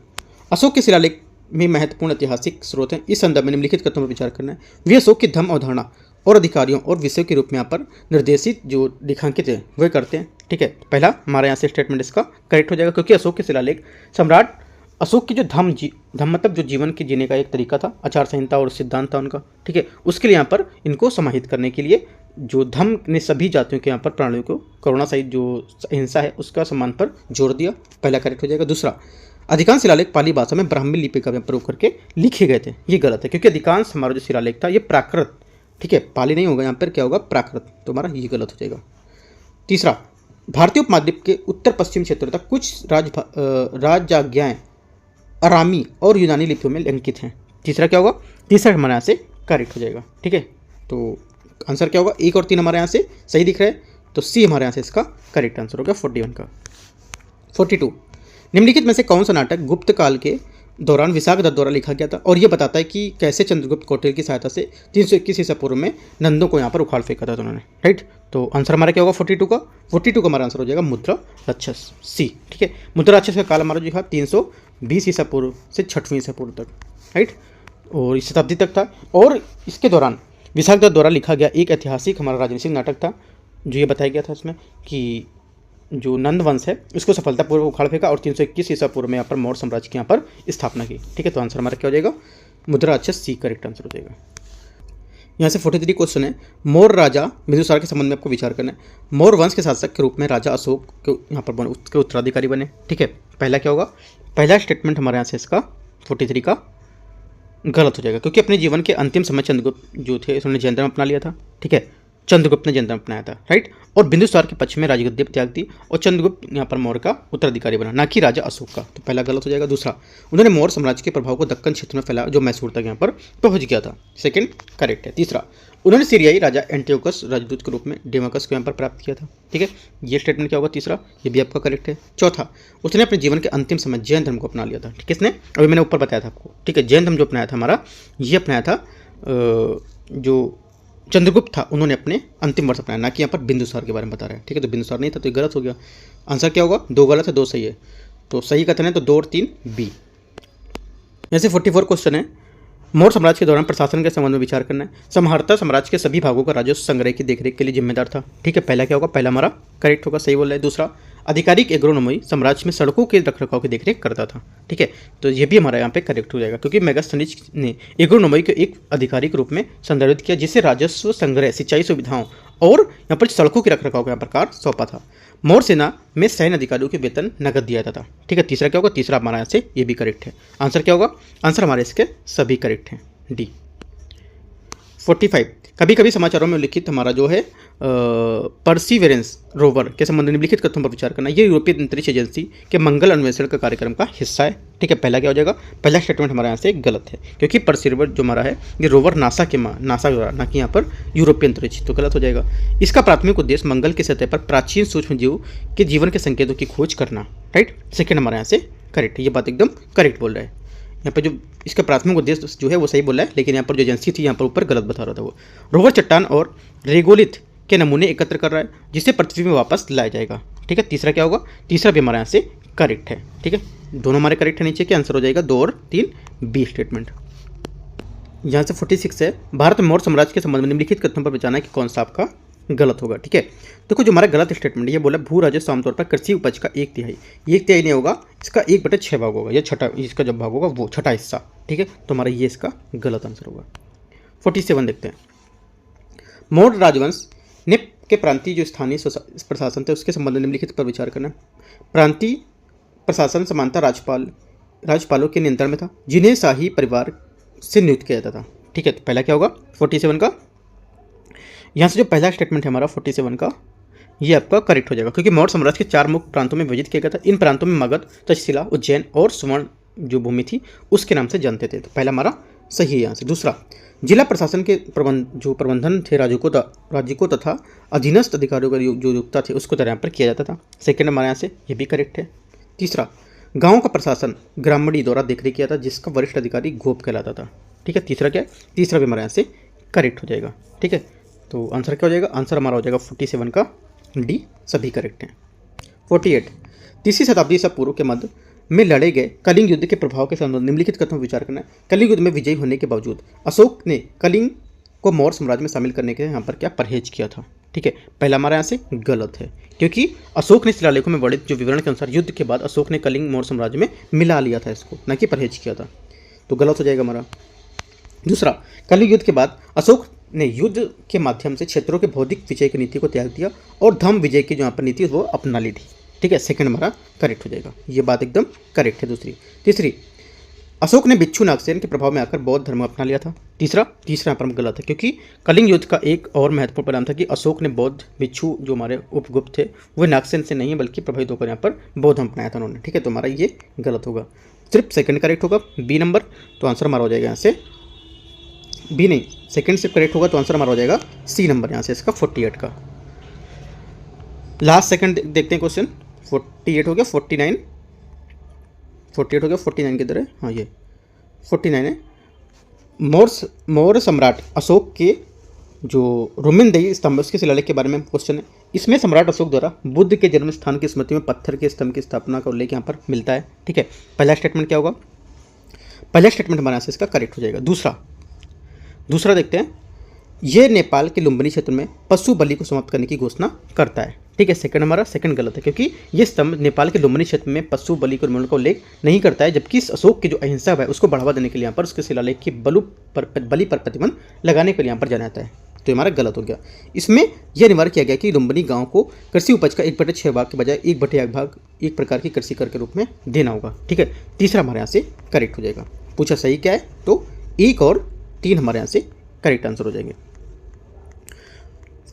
अशोक के शिलालेख में महत्वपूर्ण ऐतिहासिक स्रोत हैं, इस संदर्भ में निम्नलिखित कथनों पर विचार करना है। वे अशोक की धर्म अवधारणा और अधिकारियों और विषयों के रूप में यहाँ पर निर्देशित जो रेखांकित है वह करते हैं, ठीक है। पहला हमारे यहाँ से स्टेटमेंट इसका करेक्ट हो जाएगा, क्योंकि अशोक के शिलालेख सम्राट अशोक की जो धर्म मतलब जो जीवन के जीने का एक तरीका था, आचार संहिता और सिद्धांत था उनका, ठीक है, उसके लिए यहाँ पर इनको समाहित करने के लिए जो धर्म ने सभी जातियों के यहाँ पर प्राणियों को करुणा सहित जो अहिंसा है उसका सम्मान पर जोर दिया, पहला करेक्ट हो जाएगा। दूसरा, अधिकांश शिलालेख पाली भाषा में ब्राह्मी लिपि का प्रयोग करके लिखे गए थे, ये गलत है, क्योंकि अधिकांश हमारा जो शिलालेख था ये प्राकृत, ठीक है, पाली नहीं होगा यहाँ पर, क्या होगा, प्राकृत, तो हमारा ये गलत हो जाएगा। तीसरा, भारतीय उपमहाद्वीप के उत्तर पश्चिम क्षेत्रों तक कुछ राजजाज्ञाएँ अरामी और यूनानी लिपियों में अंकित हैं, तीसरा क्या होगा, तीसरा हमारे यहाँ से करेक्ट हो जाएगा, ठीक है। तो आंसर क्या होगा, 1 और 3 हमारे यहाँ से सही दिख रहा है, तो सी हमारे यहाँ से इसका करेक्ट आंसर होगा 41 का। 42, निम्नलिखित में से कौन सा नाटक गुप्त काल के दौरान विशाख दत्त द्वारा लिखा गया था, और ये बताता है कि कैसे चंद्रगुप्त कौटिल्य की सहायता से 321 ईसा पूर्व में नंदों को यहाँ पर उखाड़ फेंका था उन्होंने, राइट। तो आंसर हमारा क्या होगा 42 का, 42 का हमारा आंसर हो जाएगा मुद्रा राक्षस सी, ठीक है। मुद्रा राक्षस का काल हमारा जो है 320 ईसा पूर्व से 6वीं ईसा पूर्व तक, राइट, और इस शताब्दी तक था। और इसके दौरान विशाख दत्त द्वारा लिखा गया एक ऐतिहासिक हमारा राजनीतिक नाटक था, जो ये बताया गया था इसमें कि जो नंद वंश है उसको सफलतापूर्वक उखाड़ फेंका और 321 ईसा पूर्व में यहाँ पर मौर्य साम्राज्य की यहाँ पर स्थापना की, ठीक है। तो आंसर हमारा क्या हो जाएगा मुद्रा राक्षस सी करेक्ट आंसर हो जाएगा। यहाँ से 43 क्वेश्चन है, मौर्य राजा बिंदुसार के संबंध में आपको विचार करना है। मौर्य वंश के शासक के रूप में राजा अशोक के यहाँ पर उसके उत्तराधिकारी बने, ठीक है। पहला क्या होगा, पहला स्टेटमेंट हमारे यहाँ से इसका 43 का गलत हो जाएगा, क्योंकि अपने जीवन के अंतिम समय चंद्रगुप्त जो थे उन्होंने जैन धर्म अपना लिया था, ठीक है। चंद्रगुप्त ने जैन धर्म अपनाया था, राइट, और बिंदुसार के पक्ष में राजगद्दी त्याग दी और चंद्रगुप्त यहाँ पर मौर्य का उत्तराधिकारी बना, ना कि राजा अशोक का। तो पहला गलत हो जाएगा। दूसरा, उन्होंने मौर्य साम्राज्य के प्रभाव को दक्कन क्षेत्र में फैलाया जो मैसूर तक यहाँ पर पहुंच गया था, सेकंड करेक्ट है। तीसरा, उन्होंने सीरियाई राजा एंटियोकस राजदूत के रूप में डेमाकस को यहाँ पर प्राप्त किया था, ठीक है। ये स्टेटमेंट क्या होगा तीसरा, ये भी आपका करेक्ट है। चौथा, उसने अपने जीवन के अंतिम समय जैन धर्म को अपना लिया था, ठीक है। इसने अभी मैंने ऊपर बताया था आपको, ठीक है, जैन धर्म जो अपनाया था हमारा, ये अपनाया था जो चंद्रगुप्त था उन्होंने अपने अंतिम वर्ष अपनाया, ना कि यहाँ पर बिंदुसार के बारे में बता रहा है, ठीक है। तो बिंदुसार नहीं था तो ये गलत हो गया। आंसर क्या होगा, 2 गलत है 2 सही है, तो सही कथन है तो 2 और 3 बी। जैसे 44 क्वेश्चन है, मौर्य साम्राज्य के दौरान प्रशासन के संबंध में विचार करना है। समहर्ता साम्राज्य के सभी भागों का राजस्व संग्रह की देखरेख के लिए जिम्मेदार था, ठीक है। पहला क्या होगा, पहला हमारा करेक्ट होगा, सही बोल रहा है। दूसरा, आधिकारिक एग्रोनोमी साम्राज्य में सड़कों के रखरखाव की देखरेख करता था, ठीक है। तो ये भी हमारा यहाँ पे करेक्ट हो जाएगा, क्योंकि मेगास्थनीज ने एग्रोनोमी को एक आधिकारिक रूप में संदर्भित किया जिसे राजस्व संग्रह, सिंचाई सुविधाओं और यहाँ पर सड़कों के रखरखाव का यहाँ पर कार्य सौंपा था। मौर्य सेना में सैन्य अधिकारियों के वेतन नगद दिया जाता था, ठीक है। तीसरा क्या होगा, तीसरा हमारा यहाँ से ये भी करेक्ट है। आंसर क्या होगा, आंसर हमारे इसके सभी करेक्ट हैं, डी। 45, कभी कभी समाचारों में उल्लिखित हमारा जो है परसिवेरेंस रोवर के संबंध में निम्नलिखित कथनों पर विचार करना। ये यूरोपीय अंतरिक्ष एजेंसी के मंगल अन्वेषण का कार्यक्रम का हिस्सा है, ठीक है। पहला क्या हो जाएगा, पहला स्टेटमेंट हमारे यहाँ से गलत है, क्योंकि परसिवेरेंस जो हमारा है ये रोवर नासा द्वारा, ना कि यहाँ पर यूरोपीय अंतरिक्ष, तो गलत हो जाएगा। इसका प्राथमिक उद्देश्य मंगल की सतह पर प्राचीन सूक्ष्म जीव के जीवन के संकेतों की खोज करना, राइट, सेकेंड हमारे यहाँ से करेक्ट है। ये बात एकदम करेक्ट बोल रहा है। यहाँ पर जो इसका प्राथमिक उद्देश्य जो है वो सही बोला है, लेकिन यहाँ पर जो एजेंसी थी यहाँ पर ऊपर गलत बता रहा था वो। रोवर चट्टान और रेगोलिथ के नमूने एकत्र कर रहा है जिसे पृथ्वी में वापस लाया जाएगा, ठीक है। तीसरा क्या होगा, तीसरा भी हमारे यहाँ से करेक्ट है, ठीक है। दोनों हमारे करेक्ट है, नीचे के आंसर हो जाएगा 2 और 3 बी स्टेटमेंट। यहाँ से 46 है, भारत में मौर्य साम्राज्य के संबंध में निम्नलिखित कथनों पर विचारना है कि कौन सा आपका गलत होगा, ठीक है। देखो जो हमारा गलत स्टेटमेंट ये बोला भू राजस्व आमतौर पर कृषि उपज का 1/3, 1/3 नहीं होगा, इसका 1/6 भाग होगा, ये छठा, इसका जब भाग होगा वो छठा हिस्सा, ठीक है। तो हमारा ये इसका गलत आंसर होगा। 47 देखते हैं, मौर्य राजवंश ने के प्रांतीय जो स्थानीय प्रशासन थे उसके संबंध में निम्नलिखित पर विचार करना। प्रांतीय प्रशासन समानता राज्यपालों के नियंत्रण में था जिन्हें शाही परिवार से नियुक्त किया जाता था, ठीक है। तो पहला क्या होगा 47 का, यहाँ से जो पहला स्टेटमेंट है हमारा 47 का ये आपका करेक्ट हो जाएगा, क्योंकि मौर्य साम्राज्य के 4 मुख्य प्रांतों में विभाजित किया गया था। इन प्रांतों में मगध, तक्षशिला, उज्जैन और सुवर्ण जो भूमि थी उसके नाम से जानते थे, तो पहला हमारा सही है यहाँ से। दूसरा, जिला प्रशासन के प्रबंधन थे राज्य को तथा अधीनस्थ अधिकारियों का जो युक्ता थे उसको यहाँ पर किया जाता था, सेकेंड हमारे यहाँ से ये भी करेक्ट है। तीसरा, गाँव का प्रशासन ग्रामणी द्वारा देखरेख किया था जिसका वरिष्ठ अधिकारी गोप कहलाता था, ठीक है। तीसरा क्या है, तीसरा भी हमारे यहाँ से करेक्ट हो जाएगा, ठीक है। तो आंसर क्या हो जाएगा, आंसर हमारा हो जाएगा 47 का डी, सभी करेक्ट हैं। 48, तीसरी शताब्दी ईसा पूर्व के मध्य में लड़े गए कलिंग युद्ध के प्रभाव के संबंध में निम्नलिखित कथनों पर विचार करना है। कलिंग युद्ध में विजयी होने के बावजूद अशोक ने कलिंग को मौर्य साम्राज्य में शामिल करने के यहाँ पर क्या परहेज किया था, ठीक है। पहला हमारा यहाँ से गलत है, क्योंकि अशोक ने शिलालेखों में वर्णित जो विवरण के अनुसार युद्ध के बाद अशोक ने कलिंग मौर्य साम्राज्य में मिला लिया था इसको, न कि परहेज किया था, तो गलत हो जाएगा हमारा। दूसरा, कलिंग युद्ध के बाद अशोक ने युद्ध के माध्यम से क्षेत्रों के बौद्धिक विजय की नीति को त्याग दिया और धर्म विजय की जो यहाँ पर नीति वो अपना ली थी, ठीक है। सेकंड हमारा करेक्ट हो जाएगा, ये बात एकदम करेक्ट है। तीसरी, अशोक ने बिच्छू नागसेन के प्रभाव में आकर बौद्ध धर्म अपना लिया था। तीसरा यहाँ पर गलत है, क्योंकि कलिंग युद्ध का एक और महत्वपूर्ण परिणाम था कि अशोक ने बौद्ध बिच्छू जो हमारे उपगुप्त थे वो नागसेन से नहीं बल्कि प्रभावित होकर यहाँ पर बौद्ध धर्म अपनाया था उन्होंने, ठीक है। तो हमारा ये गलत होगा, सिर्फ सेकंड करेक्ट होगा, बी नंबर। तो आंसर हमारा हो जाएगा यहाँ से बी नहीं, सेकंड से करेक्ट होगा तो आंसर हमारा हो जाएगा सी नंबर यहाँ से इसका 48 का। लास्ट सेकंड देखते हैं क्वेश्चन, 48 हो गया, 49 48 हो गया, 49 किधर है, हाँ ये 49 है। मौर्य सम्राट अशोक के जो रोमिनदेही स्तंभ उसके शिलालेख के बारे में क्वेश्चन है। इसमें सम्राट अशोक द्वारा बुद्ध के जन्म स्थान की स्मृति में पत्थर के स्तंभ की स्थापना का उल्लेख यहाँ पर मिलता है। ठीक है, पहला स्टेटमेंट क्या होगा, पहला स्टेटमेंट हमारे यहाँ से इसका करेक्ट हो जाएगा। दूसरा देखते हैं, ये नेपाल के लुम्बिनी क्षेत्र में पशु बलि को समाप्त करने की घोषणा करता है। ठीक है, सेकंड हमारा सेकंड गलत है, क्योंकि ये स्तंभ नेपाल के लुम्बिनी क्षेत्र में पशु बलि को निर्मूलन का उल्लेख नहीं करता है, जबकि इस अशोक की जो अहिंसा है उसको बढ़ावा देने के लिए यहाँ पर उसके शिलालेख की बलि पर प्रतिबंध लगाने के लिए यहाँ पर जाना जाता है। तो हमारा गलत हो गया। इसमें यह अनिवार्य किया गया कि लुम्बिनी गांव को कृषि उपज का 1/6 भाग के बजाय 1/8 भाग एक प्रकार की कृषि कर के रूप में देना होगा। ठीक है, तीसरा हमारे यहाँ से करेक्ट हो जाएगा। पूछा सही क्या है, तो 1 और 3 हमारे यहाँ से करेक्ट आंसर हो जाएंगे।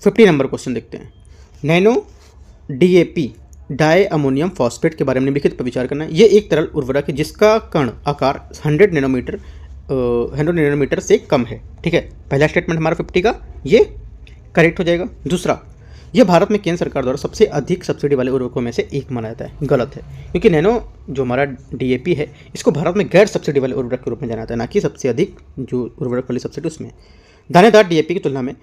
50 नंबर क्वेश्चन देखते हैं। Nano DAP di ammonium phosphate के बारे में निम्नलिखित पर विचार करना है। ये एक तरल उर्वरक है जिसका कण आकार 100 नैनोमीटर से कम है। ठीक है, पहला स्टेटमेंट हमारा 50 का ये करेक्ट हो जाएगा। दूसरा, यह भारत में केंद्र सरकार द्वारा सबसे अधिक सब्सिडी वाले उर्वरकों में से एक माना जाता है। गलत है, क्योंकि नैनो जो हमारा DAP है इसको भारत में गैर सब्सिडी वाले उर्वरक के रूप में जाना जाता है, ना कि सबसे अधिक जो उर्वरक वाली सब्सिडी उसमें। दानेदार DAP की तुलना में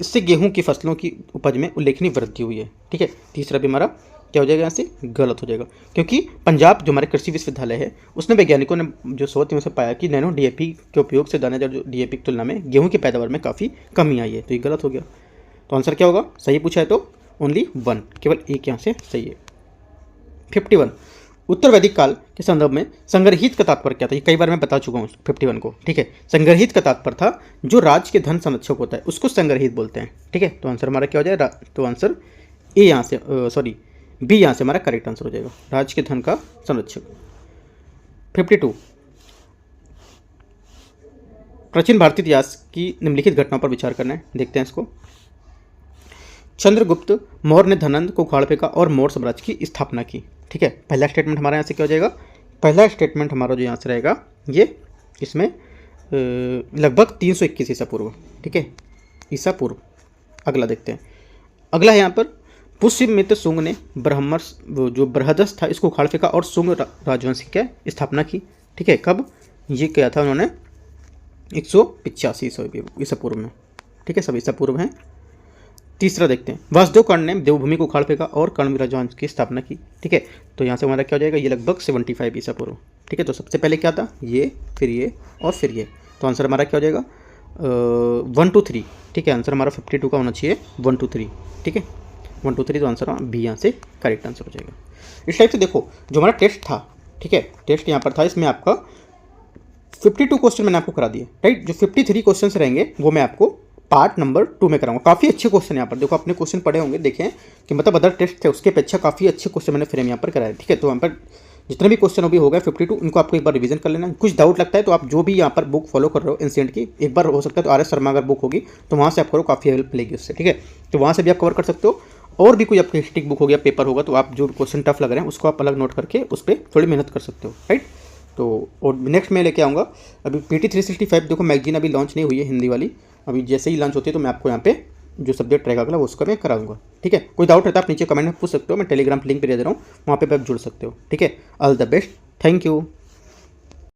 इससे गेहूं की फसलों की उपज में उल्लेखनीय वृद्धि हुई है। ठीक है, तीसरा भी हमारा क्या हो जाएगा, यहाँ से गलत हो जाएगा, क्योंकि पंजाब जो हमारे कृषि विश्वविद्यालय है उसने वैज्ञानिकों ने जो शोध में से पाया कि नैनो DAP के उपयोग से दानेदार जो DAP की तुलना में गेहूं की पैदावार में काफ़ी कमी आई है। तो ये गलत हो गया। तो आंसर क्या होगा, सही पूछा है तो ओनली 1, केवल एक यहाँ से सही है। 51, उत्तर वैदिक काल के संदर्भ में संग्रहित का तात्पर्य क्या था, ये कई बार मैं बता चुका हूँ 51 को। ठीक है, संग्रहित का तात्पर्य था जो राज्य के धन संरक्षक होता है उसको संग्रहित बोलते हैं। ठीक है, तो आंसर हमारा क्या हो जाएगा, तो आंसर ए यहाँ से बी यहाँ से हमारा करेक्ट आंसर हो जाएगा, राज्य के धन का संरक्षक। 52, प्राचीन भारतीय इतिहास की निम्नलिखित घटनाओं पर विचार करना है। देखते हैं इसको। चंद्रगुप्त मौर्य ने धनंद को उखाड़ फेंका और मौर्य साम्राज्य की स्थापना की। ठीक है, पहला स्टेटमेंट हमारे यहाँ से क्या हो जाएगा, पहला स्टेटमेंट हमारा जो यहाँ से रहेगा ये इसमें लगभग 321 ईसा पूर्व। ठीक है, ईसा पूर्व। अगला देखते हैं, अगला है यहाँ पर पुष्यमित्र शुंग ने ब्रह्मर्ष जो बृहदस था इसको उखाड़ फेंका और शुंग राजवंश की स्थापना की। ठीक है, कब ये किया था उन्होंने, 185 ईसा पूर्व में। ठीक है, सब ईसा पूर्व हैं। तीसरा देखते हैं, वासुदेव कर्ण ने देवभूमि को उखाड़ फेंका और कर्ण राजवंश की स्थापना की। ठीक है, तो यहाँ से हमारा क्या हो जाएगा, ये लगभग 75 ईसा पूर्व। ठीक है, तो सबसे पहले क्या था, ये फिर ये और फिर ये, तो आंसर हमारा क्या हो जाएगा 1 2 3। ठीक है, आंसर हमारा 52 का होना चाहिए 1 2 3। ठीक है, 1 2 3, तो आंसर बी यहाँ से करेक्ट आंसर हो जाएगा। इस टाइप से देखो जो हमारा टेस्ट था, ठीक है, टेस्ट यहाँ पर था, इसमें आपका 52 क्वेश्चन मैंने आपको करा दिए, राइट। जो 53 क्वेश्चन रहेंगे वो मैं आपको पार्ट नंबर 2 में कराऊंगा। काफ़ी अच्छे क्वेश्चन यहाँ पर देखो, अपने क्वेश्चन पढ़े होंगे, देखें कि मतलब अदर टेस्ट थे उसके अपेक्षा काफ़ी अच्छे क्वेश्चन मैंने फ्रेम यहाँ पर कराए। ठीक है, तो यहाँ पर जितने भी क्वेश्चन अभी हो गए 52, इनको आपको एक बार रिवीजन कर लेना। कुछ डाउट लगता है तो आप जो भी यहाँ पर बुक फॉलो कर रहे हो एंशिएंट की, एक बार हो सकता है तो RS शर्मा अगर बुक होगी तो वहाँ से आप करो, काफ़ी हेल्प मिलेगी उससे। ठीक है, तो वहाँ से भी आप कवर कर सकते हो। और भी कोई आपकी हिस्ट्री बुक हो गया, पेपर होगा, तो आप जो क्वेश्चन टफ लग रहे हैं उसको आप अलग नोट करके उस पर थोड़ी मेहनत कर सकते हो, राइट। तो और नेक्स्ट मैं लेके आऊँगा अभी PT 365 देखो मैगजीन अभी लॉन्च नहीं हुई है हिंदी वाली, अभी जैसे ही लॉन्च होती है तो मैं आपको यहाँ पे जो सब्जेक्ट रहेगा अगला उसका मैं कराऊंगा। ठीक है, कोई डाउट रहता है आप नीचे कमेंट में पूछ सकते हो, मैं टेलीग्राम लिंक पे दे रहा हूँ, वहाँ पे आप जुड़ सकते हो। ठीक है, all the best, thank you.